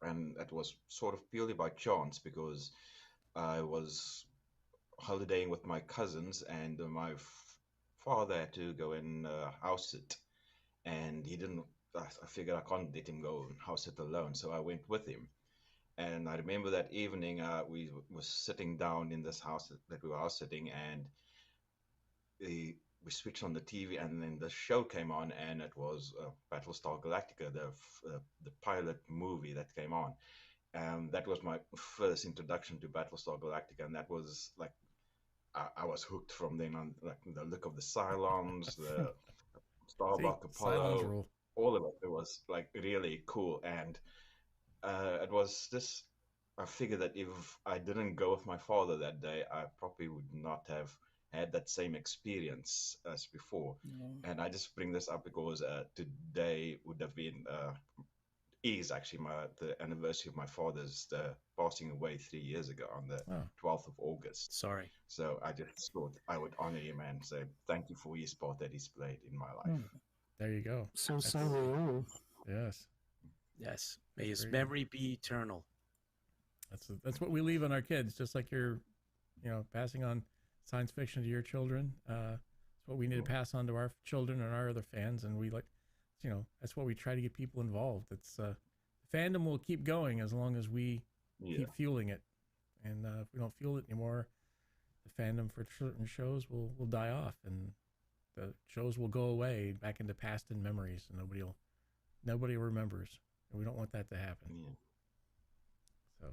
and that was sort of purely by chance because I was holidaying with my cousins, and my father had to go and house sit, and he didn't. I figured I can't let him go and house sit alone, so I went with him. And I remember that evening we were sitting down in this house that we were house sitting, and we switched on the TV, and then the show came on, and it was Battlestar Galactica, the pilot movie that came on. And that was my first introduction to Battlestar Galactica, and that was like I was hooked from then on. Like the look of the Cylons, the Starbuck Apollo, all of it. It was like really cool, and it was this. I figured that if I didn't go with my father that day, I probably would not have had that same experience as before. And I just bring this up because today would have been is actually the anniversary of my father's passing away 3 years ago on the 12th of August. Sorry. So I just thought I would honor him and say thank you for his part that he's played in my life. There you go. So we all. Yes. Yes. May his memory be eternal. That's what we leave on our kids, just like you're, passing on science fiction to your children. It's what we need to pass on to our children and our other fans, and we that's what we try to get people involved. It's fandom will keep going as long as we keep fueling it, and if we don't fuel it anymore, the fandom for certain shows will die off, and the shows will go away back into past and memories, and nobody remembers, and we don't want that to happen. So,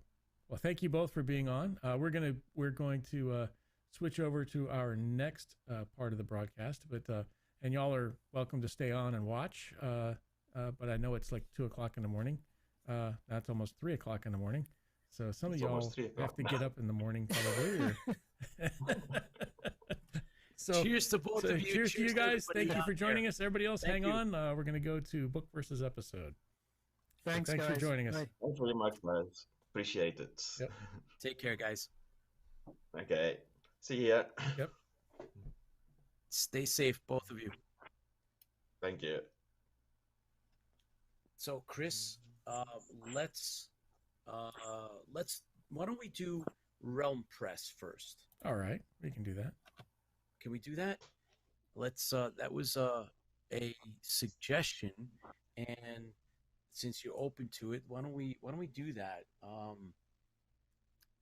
well, thank you both for being on. We're going to switch over to our next part of the broadcast, but and y'all are welcome to stay on and watch. But I know it's like 2:00 in the morning. That's almost 3:00 in the morning. So some of y'all have to get up in the morning probably. So cheers to both of you. Cheers to you guys. Thank you for joining us. Everybody else, hang on. We're going to go to book versus episode. Thanks for joining us. Bye. Thanks very much, guys. Appreciate it. Yep. Take care, guys. Okay. See ya. Yep. Stay safe, both of you. Thank you. So, Chris, let's. Why don't we do Realm Press first? All right, we can do that. Can we do that? Let's. That was a suggestion, and since you're open to it, why don't we do that?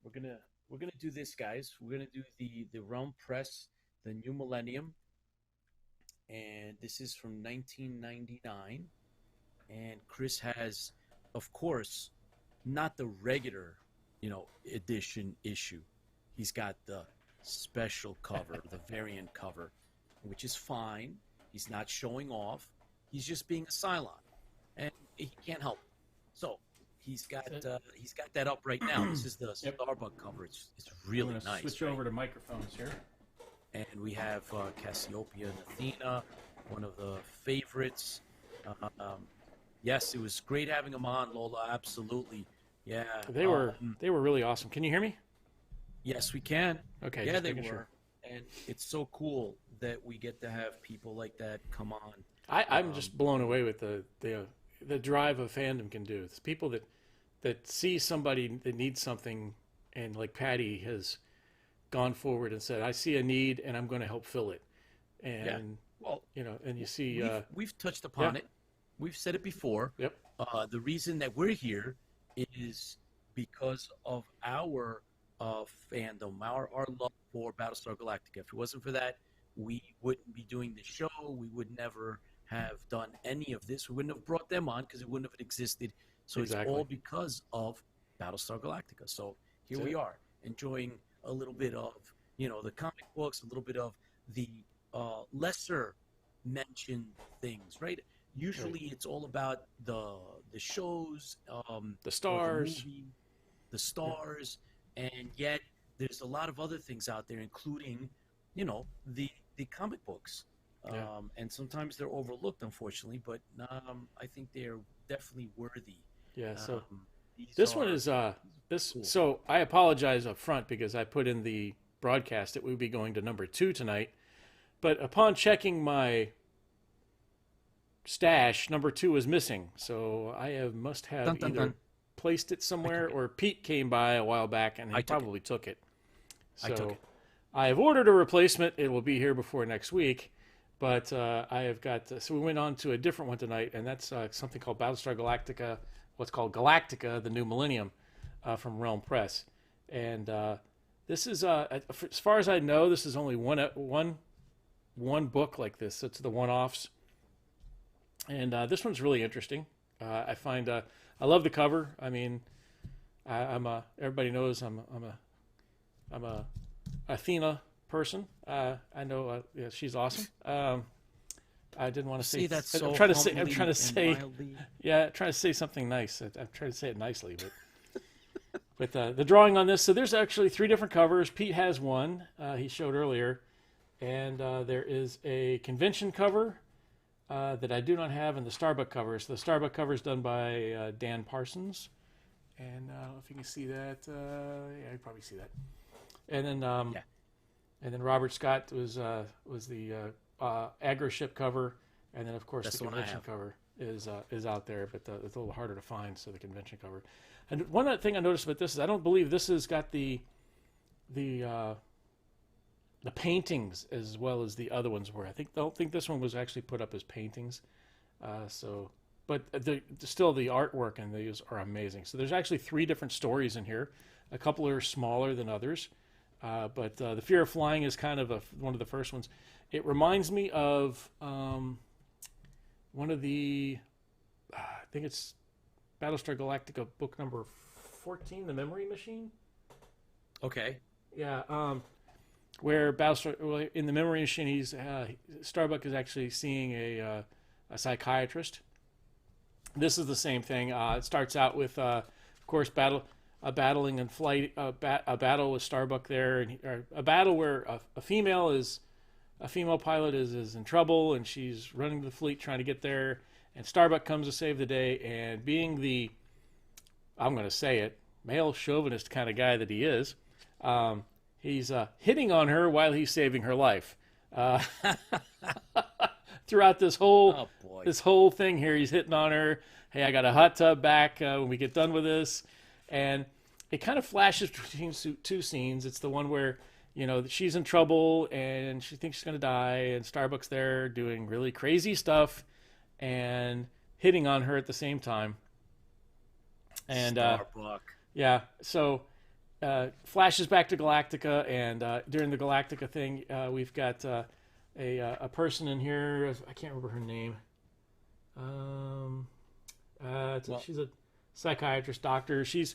We're gonna do this, guys. We're gonna do the Realm Press, the New Millennium, and this is from 1999. And Chris has, of course, not the regular, edition issue. He's got the special cover, the variant cover, which is fine. He's not showing off. He's just being a Cylon, and he can't help it. So he's got that up right now. This is the Starbuck cover. It's really nice. Switch over to microphones here. And we have Cassiopeia and Athena, one of the favorites. Yes, it was great having them on, Lola. Absolutely. Yeah. They were really awesome. Can you hear me? Yes, we can. Okay. Yeah, they were. Sure. And it's so cool that we get to have people like that come on. I'm just blown away with the drive of fandom can do. It's people that see somebody that needs something, and like Patty has gone forward and said, I see a need and I'm going to help fill it. And, and you see... We've touched upon it. We've said it before. Yep. The reason that we're here is because of our fandom, our love for Battlestar Galactica. If it wasn't for that, we wouldn't be doing the show. We would never have done any of this. We wouldn't have brought them on because it wouldn't have existed. So It's all because of Battlestar Galactica. So here we are, enjoying a little bit of, the comic books, a little bit of the lesser mentioned things, right? Usually it's all about the shows, the stars, the stars, and yet there's a lot of other things out there, including, the comic books. And sometimes they're overlooked, unfortunately, but I think they're definitely worthy. Yeah. So this one is this. Cool. So I apologize up front because I put in the broadcast that we would be going to number 2 tonight, but upon checking my stash, number 2 is missing. So I must have either placed it somewhere or Pete came by a while back and he probably took it. So I took it. I have ordered a replacement. It will be here before next week. But I have got, so we went on to a different one tonight, and that's something called Battlestar Galactica, what's called Galactica, the New Millennium, from Realm Press. And this is, as far as I know, this is only one book like this. It's the one-offs. And this one's really interesting. I find, I love the cover. I mean, everybody knows I'm a Athena person. I know she's awesome. I didn't want to say that. So I'm trying to say something nice. I'm trying to say it nicely, but with the drawing on this, so there's actually 3 different covers. Pete has one he showed earlier, and there is a convention cover, that I do not have in the Starbuck cover. So the Starbuck cover is done by Dan Parsons, and I don't know if you can see that. Yeah, you probably see that. And then and then Robert Scott was the aggro ship cover, and then of course That's the the one I convention have. cover is out there, but it's a little harder to find. So the convention cover. And one other thing I noticed about this is I don't believe this has got the paintings as well as the other ones were. I don't think this one was actually put up as paintings. But still the artwork and these are amazing. So there's actually 3 different stories in here. A couple are smaller than others, but the Fear of Flying is kind of one of the first ones. It reminds me of one of the, I think it's Battlestar Galactica book number 14, The Memory Machine. Okay. Yeah, where Battlestar, in the Memory Machine, Starbuck is actually seeing a psychiatrist. This is the same thing. It starts out with, of course, battling in flight, a battle with Starbuck there, or a battle where a female pilot is in trouble, and she's running the fleet trying to get there, and Starbuck comes to save the day, and being the, I'm going to say it, male chauvinist kind of guy that he is, he's hitting on her while he's saving her life. Throughout this whole thing here, he's hitting on her. Hey, I got a hot tub back when we get done with this. And it kind of flashes between 2 scenes. It's the one where, she's in trouble and she thinks she's going to die, and Starbuck's there doing really crazy stuff and hitting on her at the same time. And Starbuck. Yeah, so flashes back to Galactica, and during the Galactica thing, we've got a person in here. I can't remember her name. She's a psychiatrist doctor. She's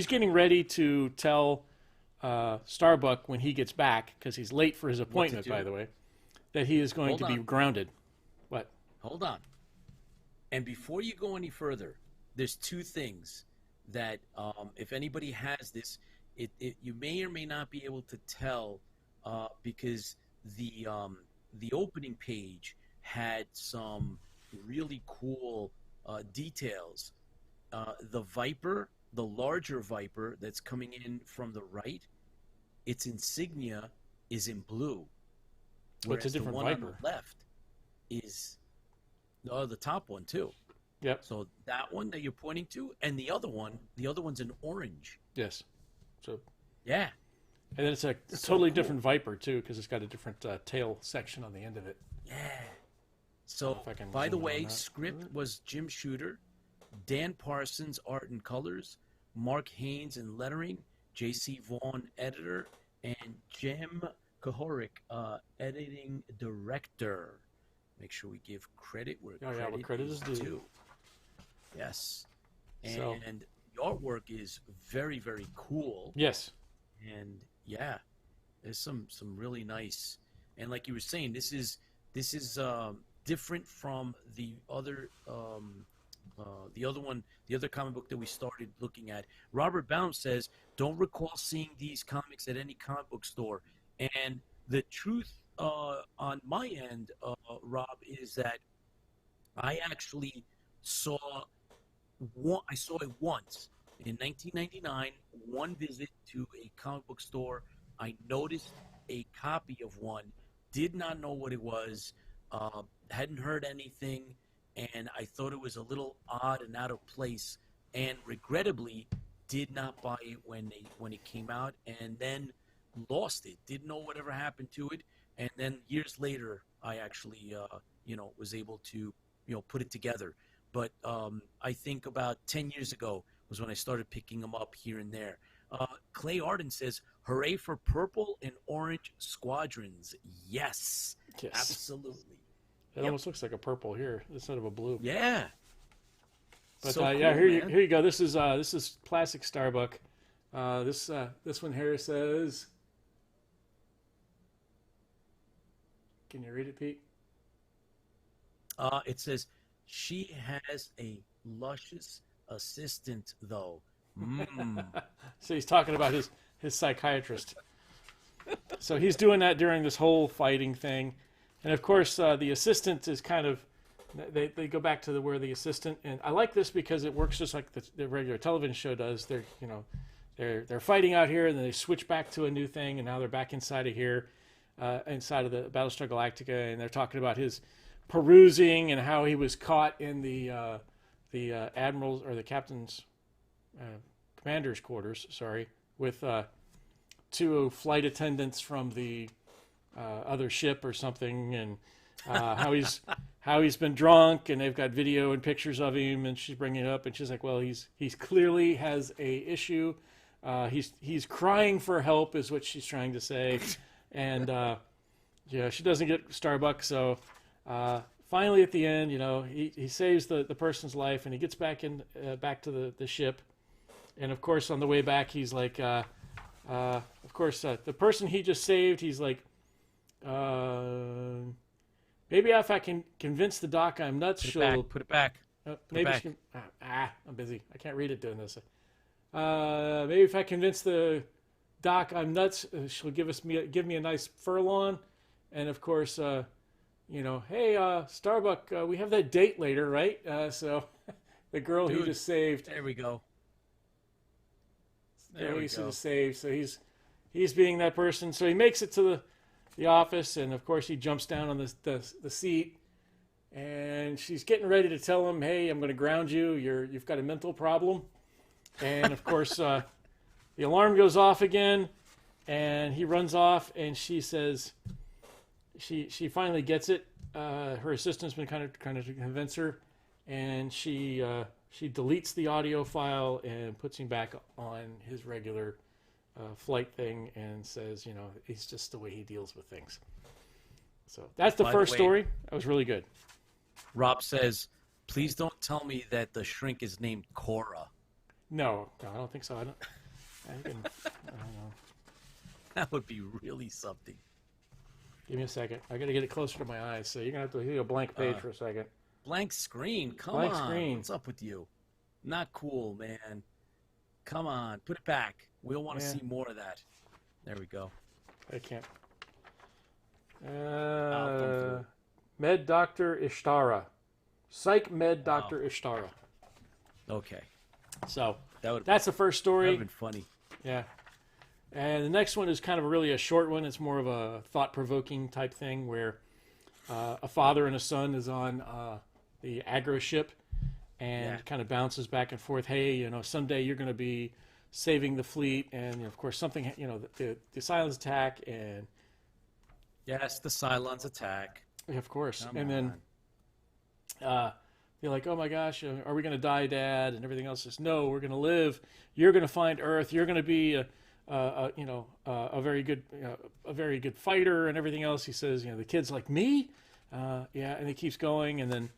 getting ready to tell Starbuck when he gets back, because he's late for his appointment, by the way, that he is going to be grounded. What? Hold on. And before you go any further, there's 2 things that if anybody has this, you may or may not be able to tell because the opening page had some really cool details. The Viper, the larger Viper that's coming in from the right, its insignia is in blue. What's a different the one Viper? on the left is the top one too. Yep. So that one that you're pointing to, and the other's in orange. Yes. So yeah. And then it's a totally different Viper too, because it's got a different tail section on the end of it. Yeah. So, by the way, script was Jim Shooter, Dan Parsons, art and colors, Mark Haynes in lettering, J.C. Vaughn, editor, and Jim Kahoric, editing director. Make sure we give credit where credit is due. Yes. And the artwork is very, very cool. Yes. And yeah, there's some really nice, and like you were saying, this is different from the other comic book that we started looking at. Robert Baum says, don't recall seeing these comics at any comic book store. And the truth on my end, Rob, is that I actually saw it once. In 1999, one visit to a comic book store, I noticed a copy of one, did not know what it was, hadn't heard anything, and I thought it was a little odd and out of place, and regrettably did not buy it when it came out, and then lost it. Didn't know whatever happened to it, and then years later, I actually was able to put it together. But I think about 10 years ago was when I started picking them up here and there. Clay Arden says, hooray for purple and orange squadrons. Yes. Absolutely. It almost looks like a purple here instead of a blue. Yeah. But so cool, here you go. This is classic Starbuck. This one here says, can you read it, Pete? It says, she has a luscious assistant, though. So he's talking about his psychiatrist. So he's doing that during this whole fighting thing. And of course, the assistant is kind of they go back to where the assistant, and I like this because it works just like the regular television show does. They're fighting out here, and then they switch back to a new thing, and now they're back inside of here, inside of the Battlestar Galactica, and they're talking about his perusing and how he was caught in the admiral's or the captain's commander's quarters. Sorry, with two flight attendants from the other ship or something, and how he's been drunk, and they've got video and pictures of him, and she's bringing it up, and she's like, well, he's clearly has a issue. He's crying for help is what she's trying to say, and she doesn't get Starbuck, so finally at the end, he saves the person's life, and he gets back to the ship, and of course on the way back he's like, the person he just saved, he's like, maybe if I can convince the doc I'm nuts, she'll put it back. Maybe she can, I'm busy. I can't read it doing this. Maybe if I convince the doc I'm nuts, she'll give me a nice furlong, and of course, hey, Starbuck, we have that date later, right? So the girl he just saved. There we go. Just saved. So he's being that person. So he makes it to the office, and of course he jumps down on the seat, and she's getting ready to tell him, hey, I'm going to ground you. You've got a mental problem. And of course, the alarm goes off again, and he runs off, and she says, she finally gets it. Her assistant's been kind of to convince her, and she deletes the audio file and puts him back on his regular flight thing, and says, it's just the way he deals with things. So that's the first story. That was really good. Rob says, please don't tell me that the shrink is named Cora. No, I don't think so. I don't know. That would be really something. Give me a second. I got to get it closer to my eyes, so you're going to have to hit a blank page for a second. Blank screen? Come blank on. Screen. What's up with you? Not cool, man. Come on. Put it back. We'll want to see more of that. There we go. I can't. Med Dr. Ishtara. Psych Med Dr. Ishtara. Okay. So that's the first story. That would have been funny. Yeah. And the next one is kind of really a short one. It's more of a thought-provoking type thing where a father and a son is on the aggro ship and kind of bounces back and forth. Hey, someday you're going to be saving the fleet, and of course something, the Cylons attack, and yes, the Cylons attack. Of course. Then they're like, oh my gosh, are we going to die, Dad? And everything else says, no, we're going to live. You're going to find Earth. You're going to be a very good fighter and everything else. He says, the kid's like, me? And he keeps going, and then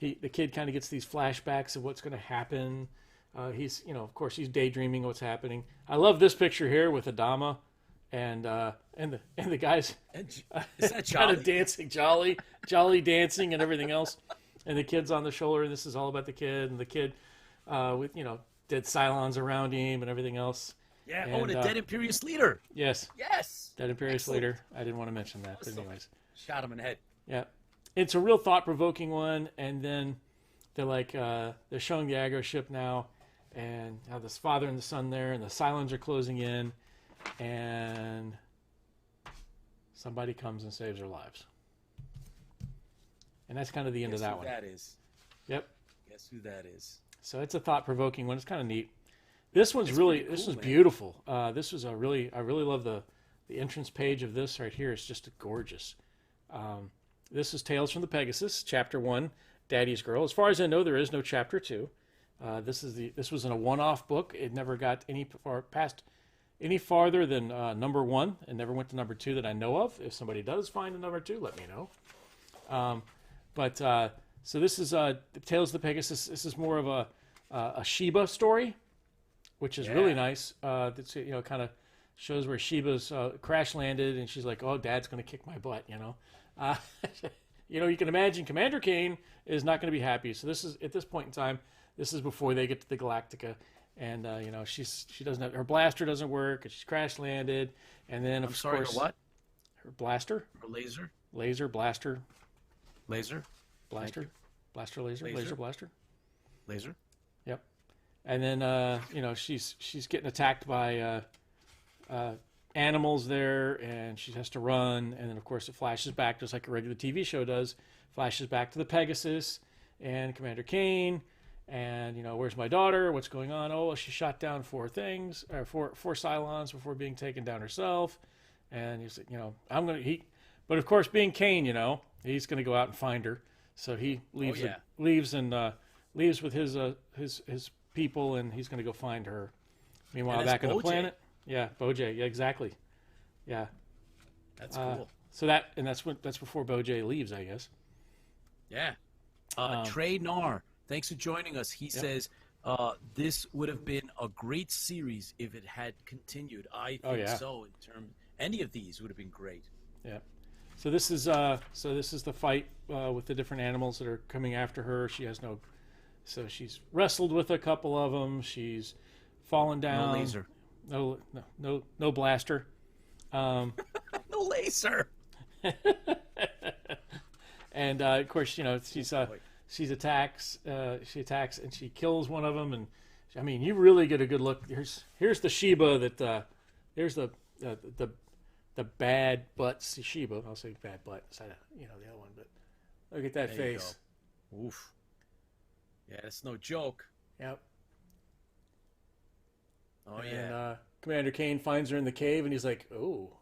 the kid kind of gets these flashbacks of what's going to happen. He's, of course, he's daydreaming what's happening. I love this picture here with Adama and the guys is that kind of dancing, jolly dancing and everything else. And the kid's on the shoulder, and this is all about the kid, and the kid with, dead Cylons around him and everything else. Yeah, and a dead Imperious leader. Yes. Yes. Dead Imperious leader. I didn't want to mention that, but anyways. Shot him in the head. Yeah. It's a real thought-provoking one, and then they're like, they're showing the aggro ship now, and how this father and the son there, and the Cylons are closing in, and somebody comes and saves their lives. And that's kind of the end of that one. Guess who that is. Yep. Guess who that is. So it's a thought-provoking one. It's kind of neat. This one's this is beautiful. This was I really love the entrance page of this right here. It's just gorgeous. This is Tales from the Pegasus, Chapter 1, Daddy's Girl. As far as I know, there is no Chapter 2. This was in a one-off book. It never got past any farther than number 1, and never went to number 2 that I know of. If somebody does find a number 2, let me know. So this is Tales of the Pegasus. This is more of a Sheba story, which is really nice. It's, kind of shows where Sheba's crash landed, and she's like, "Oh, Dad's going to kick my butt," You can imagine Commander Kane is not going to be happy. So this is at this point in time. This is before they get to the Galactica, and she doesn't have, her blaster doesn't work, and she's crash landed, and then of course her what? Her blaster? Her laser? Laser blaster. Laser? Blaster. Blaster laser blaster. Laser. Yep. And then she's getting attacked by animals there, and she has to run. And then of course it flashes back just like a regular TV show does. Flashes back to the Pegasus and Commander Kane. And where's my daughter? What's going on? Oh, well, she shot down four Cylons before being taken down herself. And he's like, but of course, being Kane, he's going to go out and find her. So he leaves leaves with his people, and he's going to go find her. Meanwhile, back on the planet, Bojay, yeah, exactly, yeah, that's cool. So that's before Bojay leaves, I guess. Yeah. Trey Nar, thanks for joining us. He says this would have been a great series if it had continued. I think so. In terms, any of these would have been great. Yeah. So this is the fight with the different animals that are coming after her. So she's wrestled with a couple of them. She's fallen down. No laser. No blaster. No laser. And of course, she attacks and she kills one of them. And I mean, you really get a good look. Here's the Sheba that here's the bad butt Sheba. I'll say bad butt instead of the other one. But look at that face. Oof. Yeah, that's no joke. Yep. Oh, and Commander Kane finds her in the cave, and he's like, "Oh,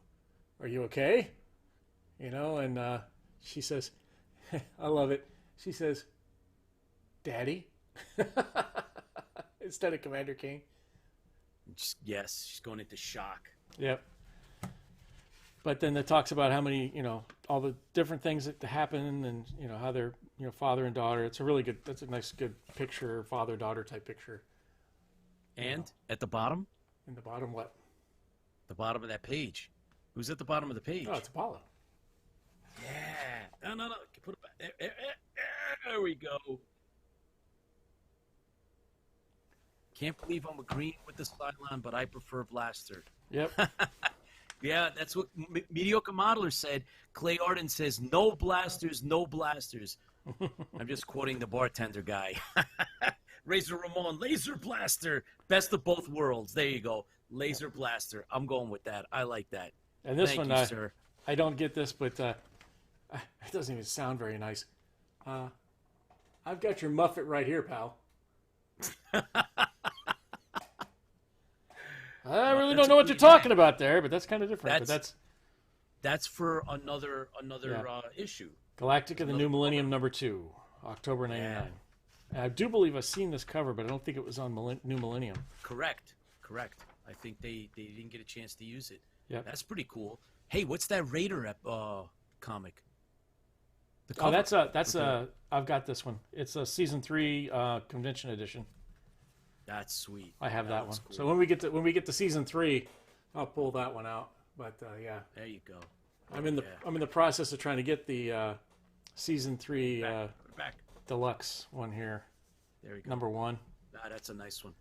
are you okay?" And she says, "I love it." She says, "Daddy," instead of Commander Kane. Yes, she's going into shock. Yep. But then it talks about how many, all the different things that happen, and how they're, father and daughter. It's that's a nice, good picture, father-daughter type picture. And at the bottom? In the bottom, what? The bottom of that page. Who's at the bottom of the page? Oh, it's Apollo. Yeah. No. Put it back. There we go. Can't believe I'm agreeing with the Cylon, but I prefer Blaster. Yep. Yeah, that's what Mediocre Modeler said. Clay Arden says, no blasters, no blasters. I'm just quoting the bartender guy. Razor Ramon, laser blaster, best of both worlds. There you go, laser blaster. I'm going with that. I like that. And this Thank one, you, sir. I don't get this, but it doesn't even sound very nice. I've got your Muffet right here, pal. I really don't know what you're talking about there, but that's kind of different. That's for another issue. Galactica: The New Millennium #2, October '99. Yeah. I do believe I've seen this cover, but I don't think it was on New Millennium. Correct. I think they didn't get a chance to use it. Yeah, that's pretty cool. Hey, what's that Raider comic? That's I've got this one. It's a season 3 convention edition. That's sweet. I have that one. Cool. So when we get to season 3, I'll pull that one out. But yeah, there you go. I'm in the process of trying to get the season 3 back. deluxe one here. There we go. #1. That's a nice one.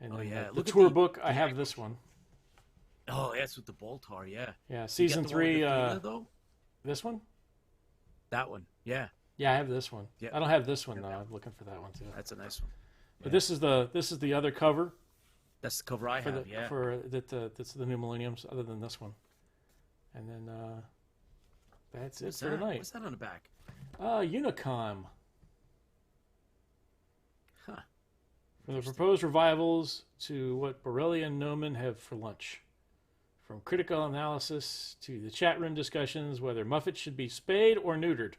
And the tour book. I have this one. Oh, that's with the Boltar. Yeah. Yeah. Season 3. Though? This one. That one. Yeah. Yeah, I have this one. Yep. I don't have this one though. I'm looking for that one too. That's a nice one. But this is the other cover. That's the cover I have. Yeah. That's the New Millenniums. Other than this one, and then that's it for tonight. What's that on the back? Unicom. Huh. From the proposed revivals to what Borrelia and Noman have for lunch. From critical analysis to the chat room discussions, whether Muffet should be spayed or neutered.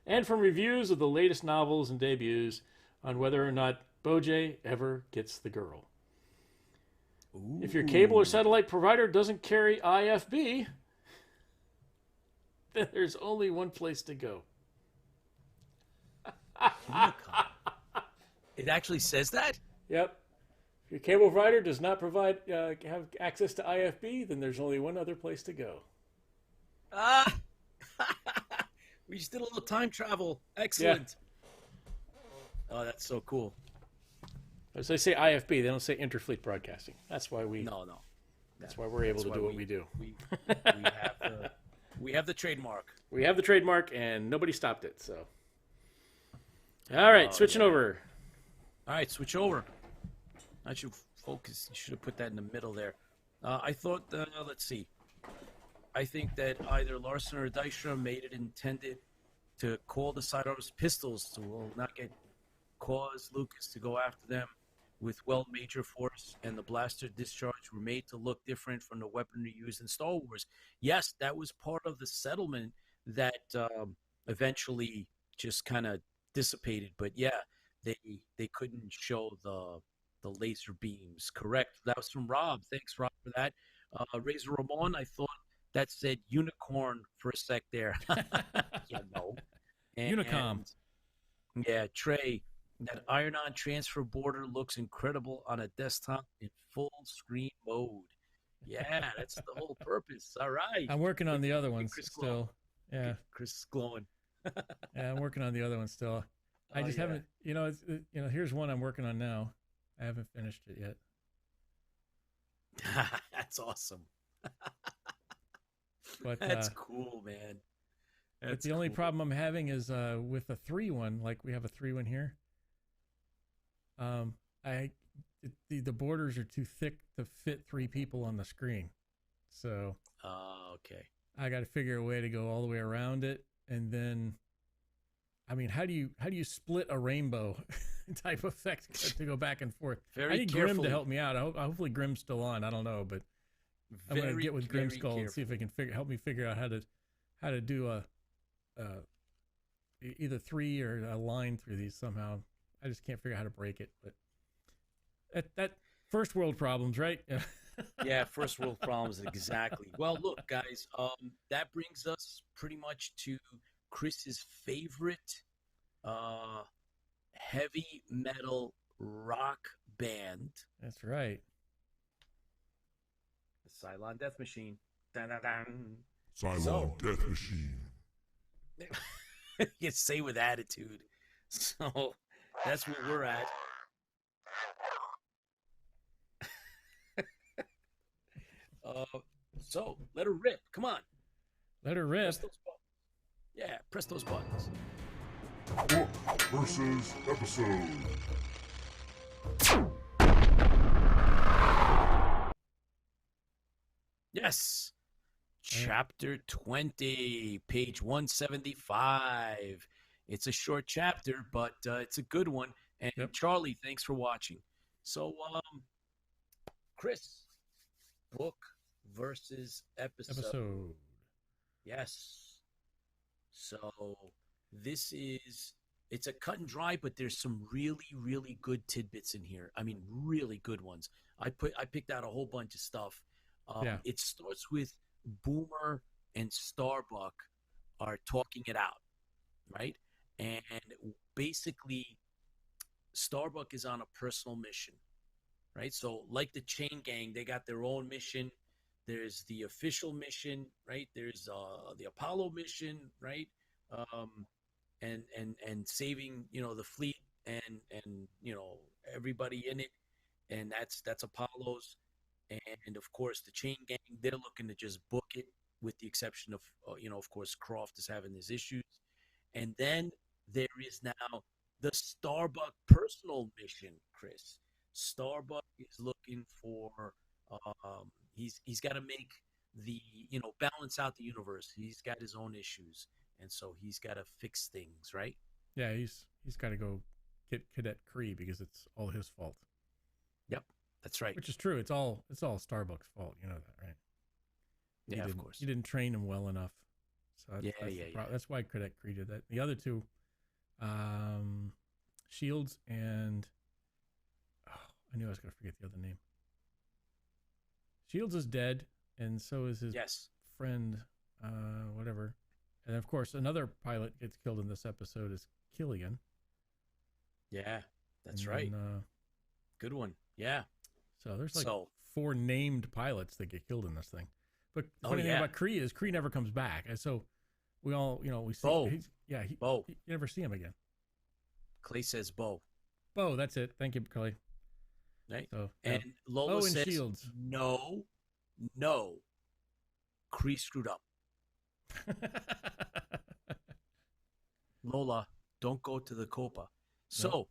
And from reviews of the latest novels and debuts on whether or not Bojay ever gets the girl. Ooh. If your cable or satellite provider doesn't carry IFB, then there's only one place to go. It actually says that? Yep. If your cable provider does not provide have access to IFB, then there's only one other place to go. We just did a little time travel. Excellent. Yeah. Oh, that's so cool. As they say IFB, they don't say Interfleet Broadcasting. That's why we. No. That's why we're able to do what we do. We have the trademark. We have the trademark, and nobody stopped it. So, all right, switching over. All right, switch over. I should focus. You should have put that in the middle there. I thought. Let's see. I think that either Larson or Dijkstra made it intended to call the sidearms pistols, so we'll not cause Lucas to go after them with major force, and the blaster discharge were made to look different from the weaponry used in Star Wars. Yes, that was part of the settlement that eventually just kind of dissipated. But yeah, they couldn't show the laser beams. Correct. That was from Rob. Thanks, Rob, for that. Razor Ramon, I thought that said unicorn for a sec there. Yeah, no. Unicom. Yeah, Trey, that iron-on transfer border looks incredible on a desktop in full screen mode. Yeah, that's the whole purpose. All right. I'm working on the other ones still. Yeah. Chris is glowing. Yeah, I'm working on the other one still. I just haven't, here's one I'm working on now. I haven't finished it yet. That's awesome. But that's cool, man. But the only problem I'm having is with a 3-1, like we have a 3-1 here. The borders are too thick to fit 3 people on the screen. So okay. I got to figure a way to go all the way around it, and then I mean, how do you split a rainbow type effect to go back and forth? I need Grim to help me out. Hopefully Grim's still on. I don't know, but I'm gonna get with Grimskull and see if he can help me figure out how to do either 3 or a line through these somehow. I just can't figure out how to break it. But that first world problems, right? Yeah, first world problems, exactly. Well, look, guys, that brings us pretty much to Chris's favorite heavy metal rock band. That's right. The Cylon Death Machine. Dun-dun-dun. Cylon Death Machine. You say with attitude. So that's where we're at. So let her rip. Come on. Let her rip. Yeah, press those buttons. Book versus episode. Yes. Chapter 20, page 175. It's a short chapter, but it's a good one. And Charlie, thanks for watching. So, Chris, book versus episode. Yes. So it's a cut and dry, but there's some really, really good tidbits in here. I mean, really good ones. I picked out a whole bunch of stuff. It starts with Boomer and Starbuck are talking it out, right? And basically, Starbuck is on a personal mission, right? So like the Chain Gang, they got their own mission. There's the official mission, right? There's the Apollo mission, right? And saving, the fleet and everybody in it, and that's Apollo's. And of course, the Chain Gang, they're looking to just book it, with the exception of of course, Croft is having his issues. And then there is now the Starbuck personal mission, Chris. Starbuck is looking for he's got to make the balance out the universe. He's got his own issues, and so he's got to fix things, right? Yeah, he's got to go get Cadet Kree because it's all his fault. Yep, that's right. Which is true. It's all Starbuck's fault. You know that, right? Yeah, of course. You didn't train him well enough. So that's why Cadet Kree did that. The other two, Shields and I knew I was going to forget the other name. Shields is dead, and so is his friend, whatever. And of course, another pilot gets killed in this episode is Killian. Yeah, that's right. Good one. Yeah. So there's 4 named pilots that get killed in this thing. But the funny thing about Kree is Kree never comes back. And so we all, we see Bo. You never see him again. Clay says Bo. Bo, that's it. Thank you, Clay. Right. So, and Lola says, Shields. no, Kree screwed up. Lola, don't go to the Copa. So,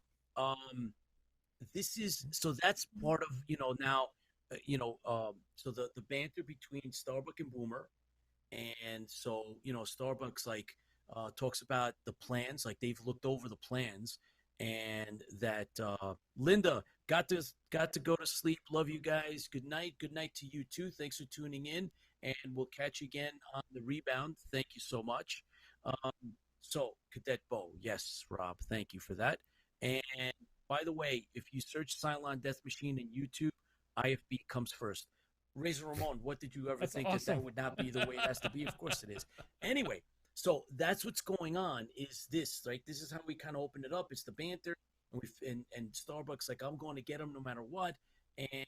that's part of, now, so the banter between Starbuck and Boomer. And so, Starbucks talks about the plans, like they've looked over the plans, and that Linda got to go to sleep. Love you guys. Good night. Good night to you too. Thanks for tuning in, and we'll catch you again on the rebound. Thank you so much. So, Cadet Bo, yes, Rob, thank you for that. And by the way, if you search Cylon Death Machine in YouTube, IFB comes first. Razor Ramon, what did you ever think awesome. that would not be the way it has to be? Of course it is. Anyway, so that's what's going on. Is this right? This is how we kind of open it up. It's the banter, and Starbucks like, I'm going to get them no matter what.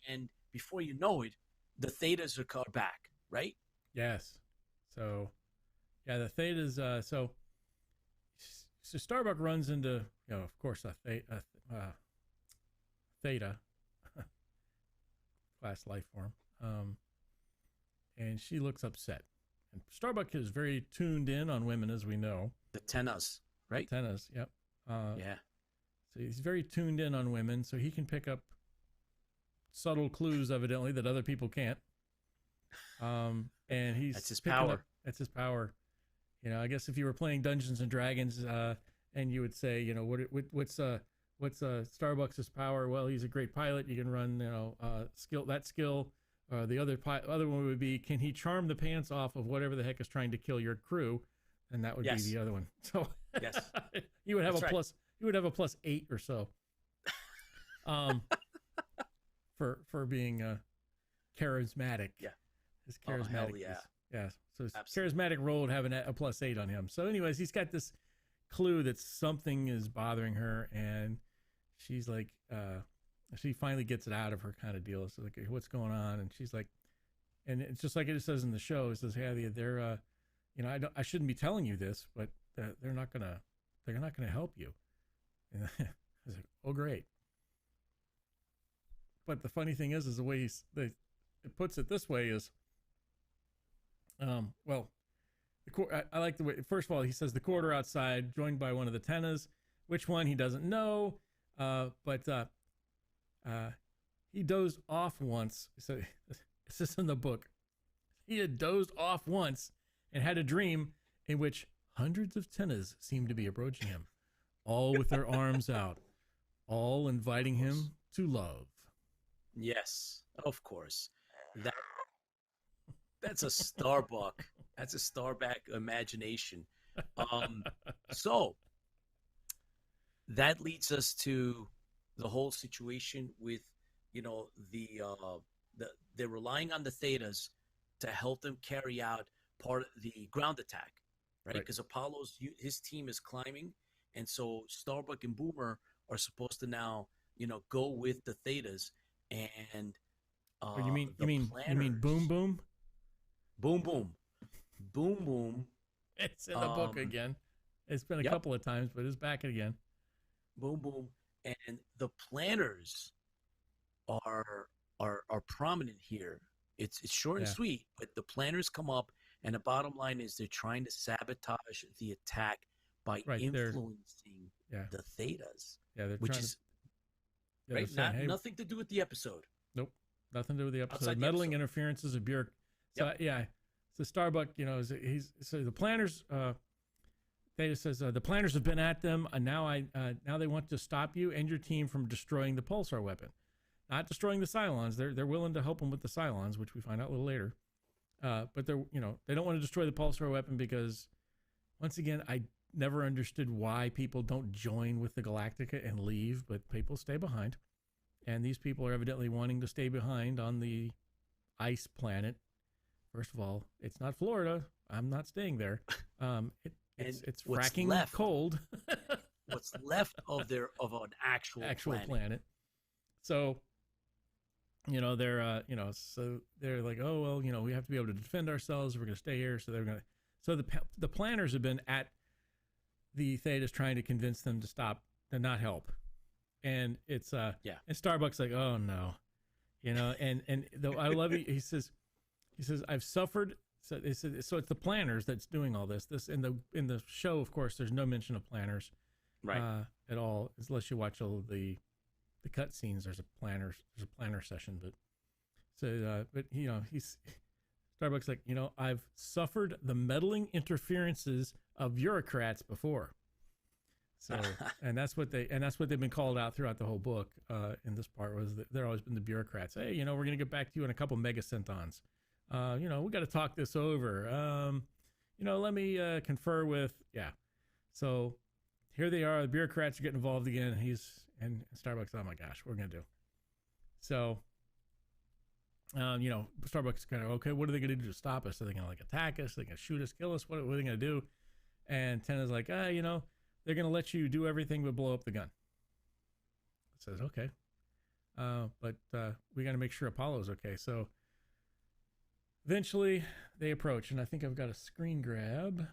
And before you know it, the Thetas are called back, right? Yes. So, yeah, the Thetas. So Starbuck runs into, of course, a Theta class life form. And she looks upset. And Starbuck is very tuned in on women, as we know. The Tenas, right? Tenas, yep. Yeah. So he's very tuned in on women, so he can pick up subtle clues, evidently, that other people can't. And that's his power. That's his power. I guess if you were playing Dungeons and Dragons, and you would say, what's Starbucks' power? Well, he's a great pilot. You can run, skill. The other one would be, can he charm the pants off of whatever the heck is trying to kill your crew? And that would be the other one. So yes, you would have You would have a +8 or so. For being charismatic. Yeah. His charismatic. Oh, yeah. Yeah. So his Absolutely. charismatic role would have a +8 on him. So anyways, he's got this clue that something is bothering her, and she's like, she finally gets it out of her, kind of deal. So like, what's going on? And she's like, and it's just like it says in the show. It says, "Hey, they're, I shouldn't be telling you this, but they're not gonna help you." And I was like, "Oh, great." But the funny thing is the way it puts it this way is, well, I like the way. First of all, he says the quarter outside, joined by one of the Tenas. Which one he doesn't know, but he dozed off once. So this is in the book. He had dozed off once and had a dream in which hundreds of Tenas seemed to be approaching him, all with their arms out, all inviting him to love. Yes, of course. That's a Starbuck. That's a Starbuck imagination. So that leads us to the whole situation with, they're relying on the Thetas to help them carry out part of the ground attack, right? Because Apollo's, his team is climbing, and so Starbuck and Boomer are supposed to now, go with the Thetas, and you mean Boom Boom? Boom Boom. Boom Boom. It's in the book again. It's been a couple of times, but it's back again. Boom Boom. And the planners are prominent here. It's short and sweet, but the planners come up, and the bottom line is they're trying to sabotage the attack by influencing the Thetas. Yeah, they're which is saying, nothing to do with the episode. Nope, nothing to do with the episode. Outside the Meddling episode. Interferences of Bjork. So so Starbuck, so the planners. Theta says the planners have been at them, and now they want to stop you and your team from destroying the pulsar weapon, not destroying the Cylons. They're willing to help them with the Cylons, which we find out a little later. But they don't want to destroy the pulsar weapon because, once again, I never understood why people don't join with the Galactica and leave, but people stay behind, and these people are evidently wanting to stay behind on the ice planet. First of all, it's not Florida. I'm not staying there. It's fracking cold. What's left of an actual planet. So, they're like, oh well, we have to be able to defend ourselves. We're going to stay here, so they're going to. So the planners have been at the Thetas trying to convince them to stop and not help, and it's and Starbuck's like, oh no, and though I love it, he says I've suffered So it's the planners that's doing all this. This in the show, of course, there's no mention of planners, Right. at all, unless you watch all of the cut scenes. There's a planner session, but but he's Starbuck's like, I've suffered the meddling interferences of bureaucrats before. So and that's what they've been called out throughout the whole book. In this part was that they're always been the bureaucrats. Hey, we're gonna get back to you in a couple megacentons. We got to talk this over. Let me confer with So here they are. The bureaucrats are getting involved again. And Starbucks. Oh my gosh, what are we gonna do? So. Starbucks kind of, okay, what are they going to do to stop us? Are they going to attack us? Are they going to shoot us, kill us? What are they going to do? And Tenna's like, they're going to let you do everything but blow up the gun. It says, okay. But we got to make sure Apollo's okay. So eventually they approach, and I think I've got a screen grab.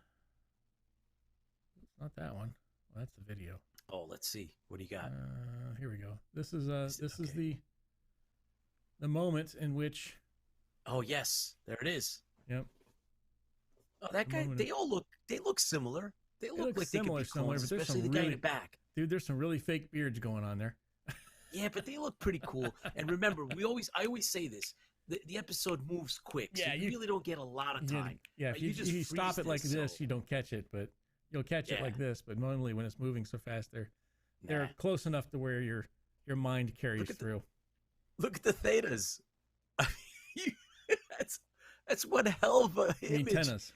Not that one. Well, that's the video. Oh, let's see. What do you got? Here we go. This is the moment in which. Oh yes, there it is. Yep. Oh, that guy. They look similar. They look like similar, they could be clones, but there's especially some the guy in really, the back. Dude, there's some really fake beards going on there. Yeah, but they look pretty cool. And remember, I always say this: the episode moves quick. So you really don't get a lot of time. Yeah, if you stop it like this, you don't catch it, but you'll catch it like this. But normally, when it's moving so fast, they're close enough to where your mind carries through. Look at the thetas. That's one hell of a image. Tennas.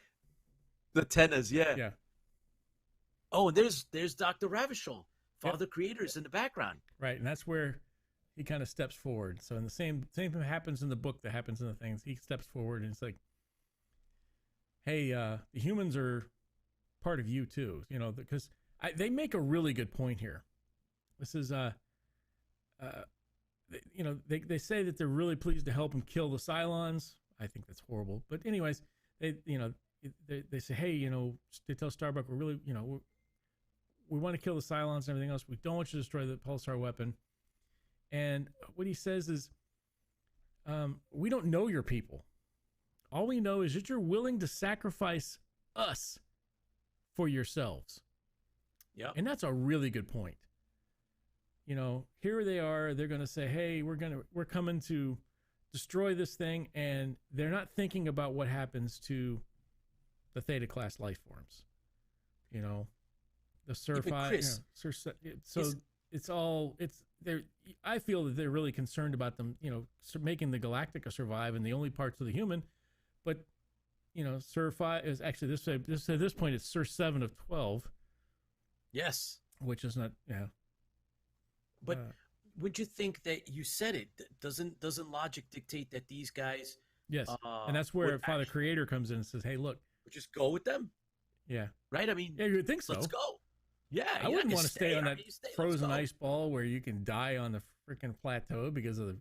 The tennas, yeah. Yeah. Oh, and there's Dr. Ravishal, Father Creators in the background. Right, and that's where he kind of steps forward. So in the same thing happens in the book that happens in the things. He steps forward and it's like, hey, the humans are part of you too. Because they make a really good point here. This is they say that they're really pleased to help him kill the Cylons. I think that's horrible. But anyways, they say, hey, they tell Starbuck, we're really, we want to kill the Cylons and everything else. We don't want you to destroy the pulsar weapon. And what he says is, we don't know your people. All we know is that you're willing to sacrifice us for yourselves. Yeah. And that's a really good point. Here they are. They're going to say, hey, we're coming to destroy this thing. And they're not thinking about what happens to the Theta class life forms. The Surfi. I feel that they're really concerned about them, making the Galactica survive and the only parts of the human. But, Surfi is actually at this point, it's Sur 7 of 12. Yes. Which is not, But would you think that you said it? Doesn't logic dictate that these guys? Yes, and that's where Father Creator comes in and says, "Hey, look, we just go with them." Yeah, right. I mean, you would think so. Let's go. Yeah, I wouldn't want to stay on that frozen ice ball where you can die on the freaking plateau because of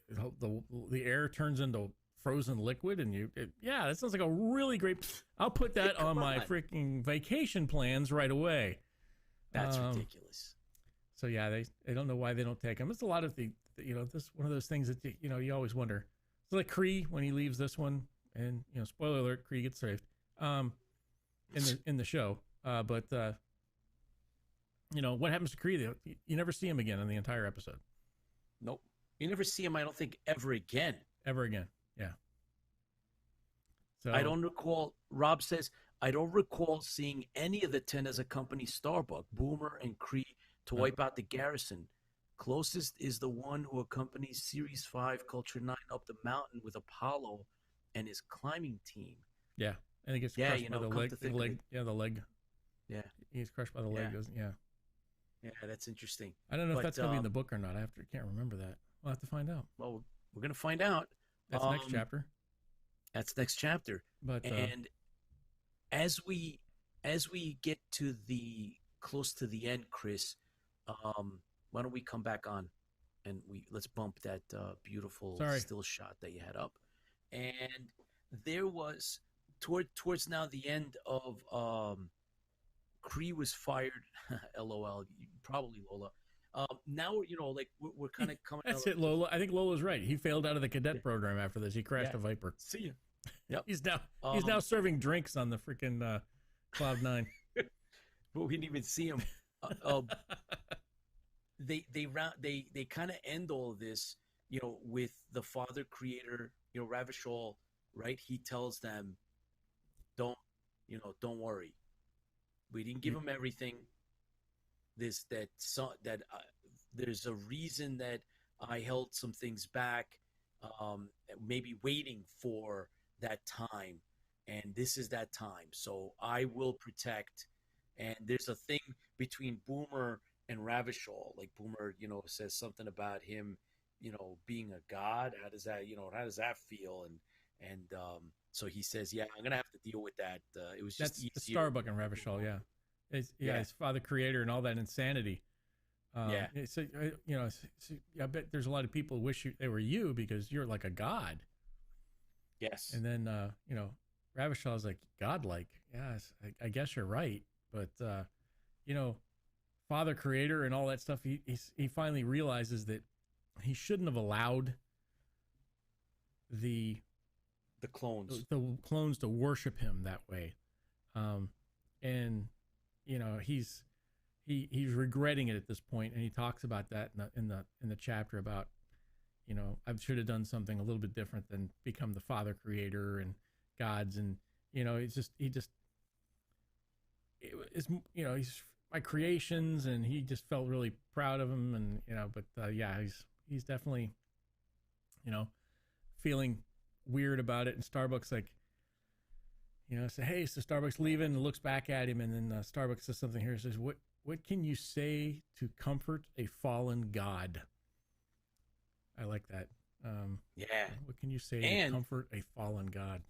the air turns into frozen liquid, and that sounds like a really great. I'll put that on my freaking vacation plans right away. That's ridiculous. So yeah, they don't know why they don't take him. It's a lot of this one of those things that you always wonder. It's like Kree when he leaves this one, and spoiler alert, Kree gets saved in the show. But what happens to Kree? You never see him again in the entire episode. Nope, you never see him. I don't think ever again. Ever again, yeah. So I don't recall. Rob says I don't recall seeing any of the 10 as accompany Starbuck, Boomer, and Kree to wipe out the garrison. Closest is the one who accompanies Series 5 Culture 9 up the mountain with Apollo and his climbing team. Yeah, and he gets crushed by the leg. Yeah, the leg. Yeah, he's crushed by the leg. Yeah, that's interesting. I don't know if that's going to be in the book or not. I can't remember that. We'll have to find out. Well, we're going to find out. That's next chapter. That's next chapter. But and as we get to the close to the end, Chris, why don't we come back on and let's bump that beautiful still shot that you had up. And there was towards now the end of Kree was fired. LOL, probably Lola. Now we're kind of coming. That's it, Lola. I think Lola's right. He failed out of the cadet program after this. He crashed a Viper. See ya. Yep. He's now serving drinks on the freaking Cloud9. But we didn't even see him. They kind of end all of this, with the father creator, Ravishol, right? He tells them, don't worry. We didn't give him everything. There's a reason that I held some things back, maybe waiting for that time, and this is that time. So I will protect. And there's a thing between Boomer and Ravishol. Like Boomer, says something about him, being a god. How does that feel? And so he says, yeah, I'm gonna have to deal with that. It was just that's easier. Starbuck and Ravishol, yeah. His father creator and all that insanity. So I bet there's a lot of people who wish they were you because you're like a god. Yes. And then Ravishol's like godlike. Yes, I guess you're right. But father creator and all that stuff. He finally realizes that he shouldn't have allowed the clones to worship him that way. And he's regretting it at this point, and he talks about that in the chapter about, I should have done something a little bit different than become the father creator and gods, and he's my creations, and he just felt really proud of him, and but he's definitely feeling weird about it. And Starbuck's like, say, hey, so Starbuck's leaving, and looks back at him, and then Starbuck says something here. Says, what can you say to comfort a fallen god? I like that. What can you say to comfort a fallen god?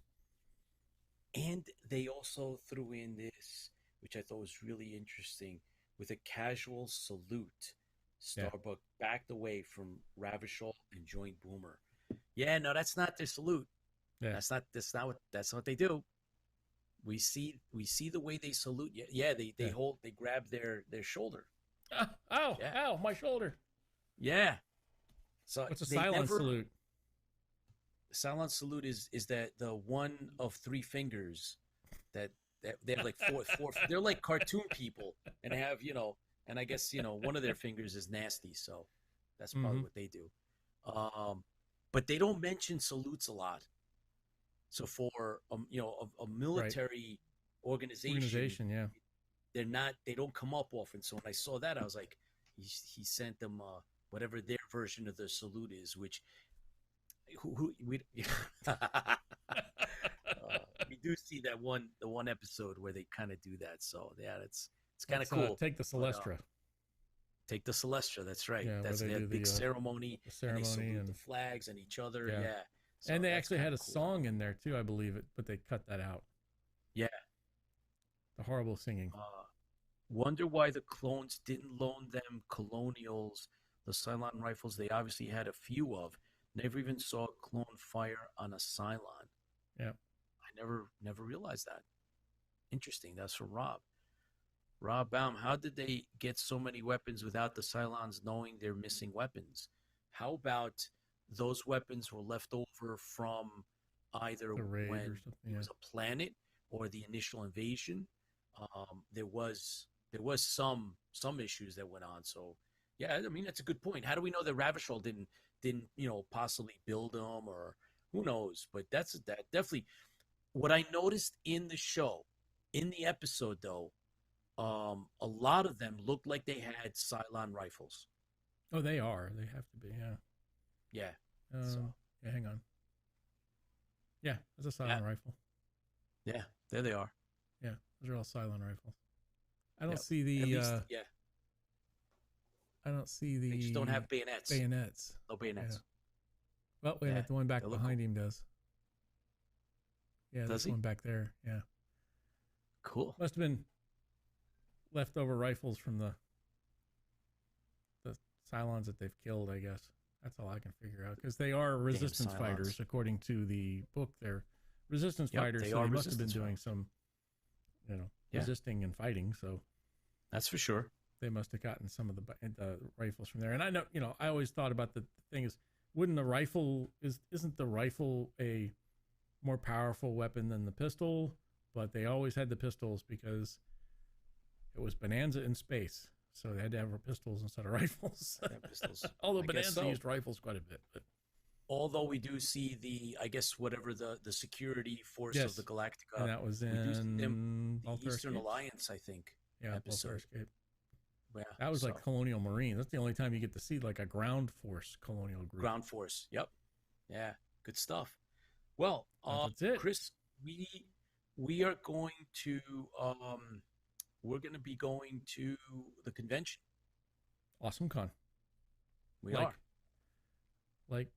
And they also threw in this, which I thought was really interesting, with a casual salute. Starbuck backed away from Ravishol and joined Boomer. Yeah, no, that's not their salute. Yeah. That's not what they do. We see the way they salute. Yeah, they grab their shoulder. Ow, my shoulder. Yeah. So what's a Cylon salute? Cylon salute is that the one of three fingers that they have like four. They're like cartoon people, and they have and I guess one of their fingers is nasty, so that's probably what they do. But they don't mention salutes a lot. So for a military organization, yeah, they don't come up often. So when I saw that, I was like, he sent them whatever their version of the salute is, which we do see the one episode where they kind of do that. So yeah, it's kind of cool. Take the Celestra. Take the Celestra. That's right. Yeah, that's the big ceremony. The ceremony and they salute the flags and each other. Yeah. So and they actually had a song in there too, I believe it, but they cut that out. Yeah. The horrible singing. Wonder why the clones didn't loan them Colonials, the Cylon rifles they obviously had a few of. Never even saw a clone fire on a Cylon. Yeah. I never realized that. Interesting. That's from Rob. Rob Baum, how did they get so many weapons without the Cylons knowing they're missing weapons? How about those weapons were left over from either when it was a planet or the initial invasion? There was some issues that went on. So yeah, I mean that's a good point. How do we know that Ravishol didn't possibly build them, or who knows? But that definitely what I noticed in the show, in the episode though. A lot of them looked like they had Cylon rifles. Oh, they are. They have to be. Yeah. Yeah. Yeah. Hang on. Yeah, that's a Cylon rifle. Yeah, there they are. Yeah, those are all Cylon rifles. I don't see the. I don't see the. They just don't have bayonets. Bayonets. No bayonets. Yeah. Well, wait a minute. The one back behind him does. Yeah, this one back there. Yeah. Cool. Must have been leftover rifles from the Cylons that they've killed, I guess. That's all I can figure out, because they are resistance fighters, according to the book. They're resistance fighters, so they must have been doing some, resisting and fighting. So that's for sure. They must have gotten some of the rifles from there. And I know, I always thought about the thing is, isn't the rifle a more powerful weapon than the pistol, but they always had the pistols because it was Bonanza in space. So they had to have pistols instead of rifles. Pistols. Although I Bonanza used rifles quite a bit. But. Although we do see I guess, whatever the security force of the Galactica. And that was in the Eastern Alliance, I think. Yeah, episode. Yeah, that was like Colonial Marines. That's the only time you get to see like a ground force colonial group. Ground force. Yep. Yeah. Good stuff. Well, that's it. Chris, we are going to we're going to be going to the convention. Awesome Con. We are. Like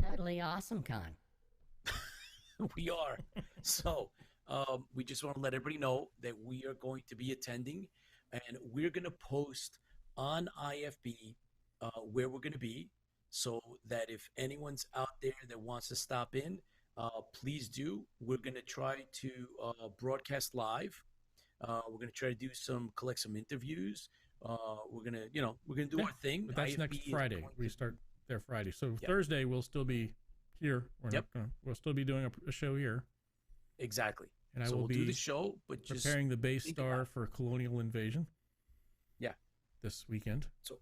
totally awesome Con. We are. So we just want to let everybody know that we are going to be attending, and we're going to post on IFB where we're going to be, so that if anyone's out there that wants to stop in, please do. We're going to try to broadcast live. We're going to try to collect some interviews. We're going to do our thing. But that's IFB next Friday. We start there Friday. So Yep. Thursday we'll still be here. We'll still be doing a show here. Exactly. And so I will we'll be do the show, but preparing the base star for Colonial Invasion. Yeah. This weekend. So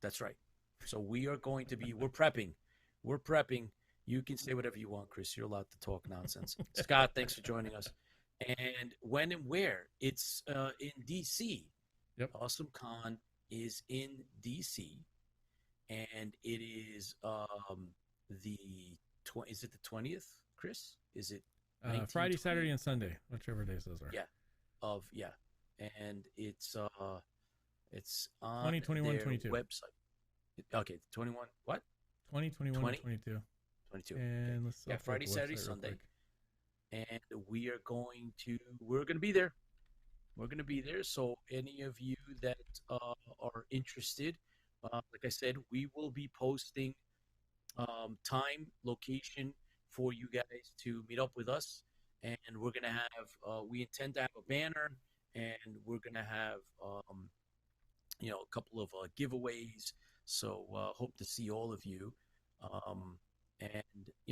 that's right. So we're prepping. We're prepping. You can say whatever you want, Chris. You're allowed to talk nonsense. Scott, thanks for joining us. And when and where? It's in D.C. Yep. Awesome Con is in D.C. And it is is it the 20th, Chris? Is it Friday, Saturday, and Sunday, whichever days those are. Yeah. And it's on 2021, their 22 website. Okay, 21. What? 2021, 20? 22. 22. And Okay. let's Friday, Saturday, Sunday. And we're going to be there. We're going to be there. So any of you that are interested, like I said, we will be posting time, location for you guys to meet up with us. And we're going to have, we intend to have a banner, and we're going to have, a couple of giveaways. So hope to see all of you. And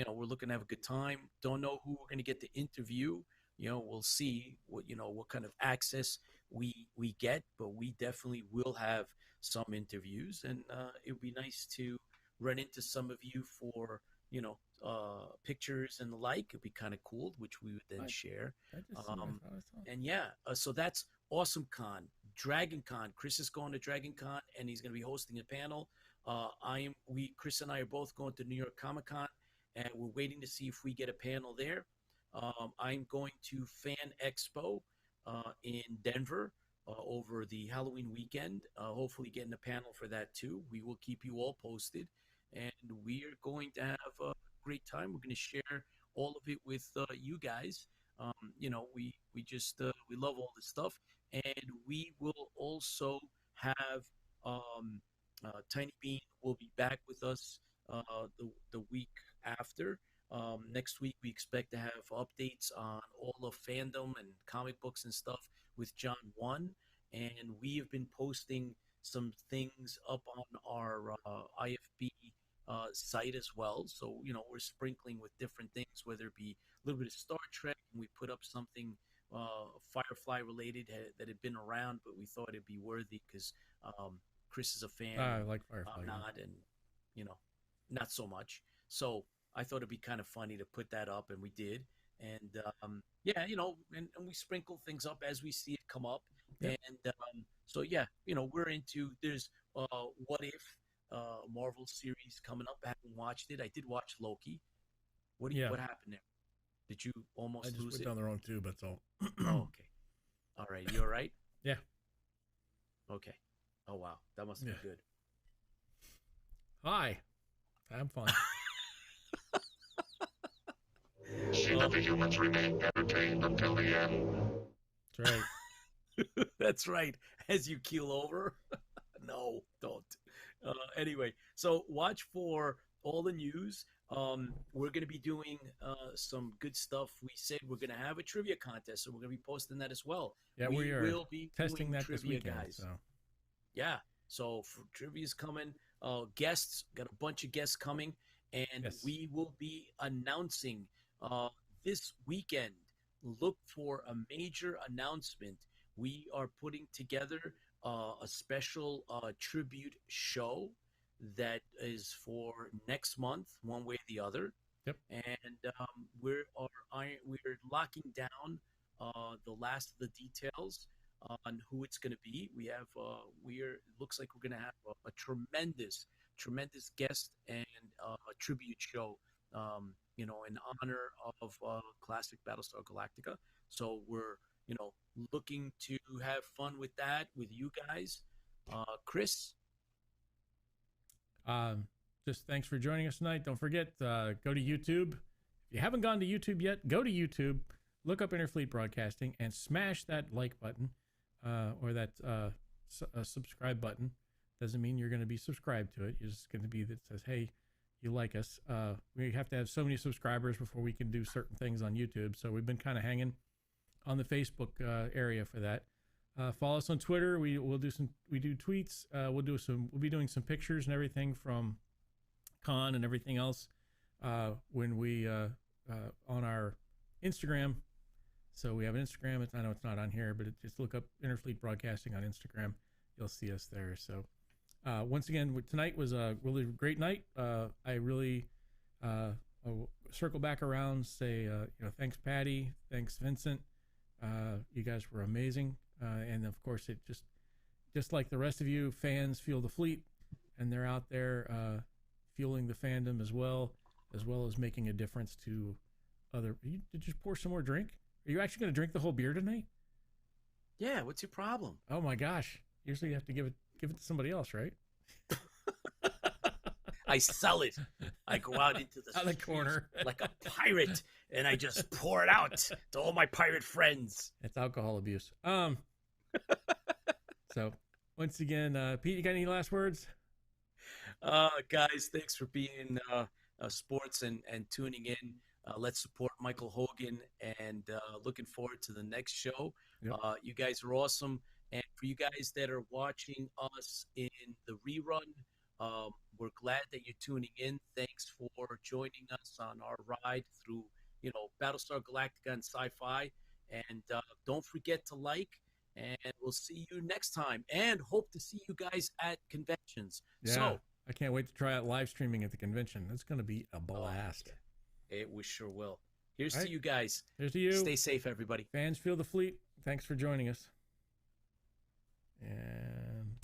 we're looking to have a good time. Don't know who we're going to get to interview. We'll see what kind of access we get, but we definitely will have some interviews, and it would be nice to run into some of you for pictures and the like. It'd be kind of cool, which we would then share. And so that's Awesome Con, Dragon Con. Chris is going to Dragon Con, and he's going to be hosting a panel. Chris and I are both going to New York Comic Con, and we're waiting to see if we get a panel there. I'm going to Fan Expo in Denver over the Halloween weekend, hopefully getting a panel for that too. We will keep you all posted, and we are going to have a great time. We're going to share all of it with you guys. We love all this stuff, and we will also have Tiny Bean will be back with us the week after. Next week, we expect to have updates on all of fandom and comic books and stuff with John 1. And we have been posting some things up on our IFB site as well. So, we're sprinkling with different things, whether it be a little bit of Star Trek. And we put up something Firefly related that had been around, but we thought it'd be worthy because Chris is a fan. I like Firefly. I'm not, and, not so much. So I thought it'd be kind of funny to put that up, and we did. And and we sprinkle things up as we see it come up. Yep. And we're into, there's What If, Marvel series coming up. I haven't watched it. I did watch Loki. What happened there? Did you almost lose it? I just went down the wrong tube, that's all. Oh, okay. All right. You all right? Yeah. Okay. Oh, wow. That must be good. Hi. I'm fine. See that the humans remain entertained until the end. That's right. That's right. As you keel over. No, don't. Anyway, so watch for all the news. We're going to be doing some good stuff. We said we're going to have a trivia contest, so we're going to be posting that as well. Yeah, we will be testing doing that trivia, this weekend, guys. So. Yeah, so trivia's coming. Guests, got a bunch of guests coming, and Yes. we will be announcing this weekend. Look for a major announcement. We are putting together a special tribute show that is for next month, one way or the other. Yep. And we're locking down the last of the details on who it's going to be. We have it looks like we're going to have a tremendous guest and a tribute show. In honor of classic Battlestar Galactica. So we're looking to have fun with that with you guys. Chris. Just thanks for joining us tonight. Don't forget, go to YouTube. If you haven't gone to YouTube yet, go to YouTube, look up Interfleet Broadcasting, and smash that like button or that subscribe button. Doesn't mean you're going to be subscribed to it. You're just going to be that says, hey, you like us. We have to have so many subscribers before we can do certain things on YouTube. So we've been kind of hanging on the Facebook area for that. Follow us on Twitter. We do tweets. We'll be doing some pictures and everything from con and everything else when we on our Instagram. So we have an Instagram. I know it's not on here, but just look up Interfleet Broadcasting on Instagram. You'll see us there. So once again, tonight was a really great night. I really circle back around, say thanks Patty, thanks Vincent. You guys were amazing. And of course, it just like the rest of you, fans fuel the fleet, and they're out there fueling the fandom as well as making a difference to other. Did you just pour some more drink? Are you actually going to drink the whole beer tonight? Yeah. What's your problem? Oh my gosh! Usually you have to give it to somebody else, right? I sell it. I go out into the corner like a pirate, and I just pour it out to all my pirate friends. It's alcohol abuse. So once again, Pete, you got any last words? Guys, thanks for being sports and tuning in. Let's support Michael Hogan, and looking forward to the next show. Yep. You guys are awesome. And for you guys that are watching us in the rerun, we're glad that you're tuning in. Thanks for joining us on our ride through, Battlestar Galactica and sci-fi. And don't forget to like, and we'll see you next time. And hope to see you guys at conventions. Yeah, So I can't wait to try out live streaming at the convention. That's going to be a blast. We sure will. Here's All to right. you guys. Here's to you. Stay safe, everybody. Fans feel the fleet. Thanks for joining us. And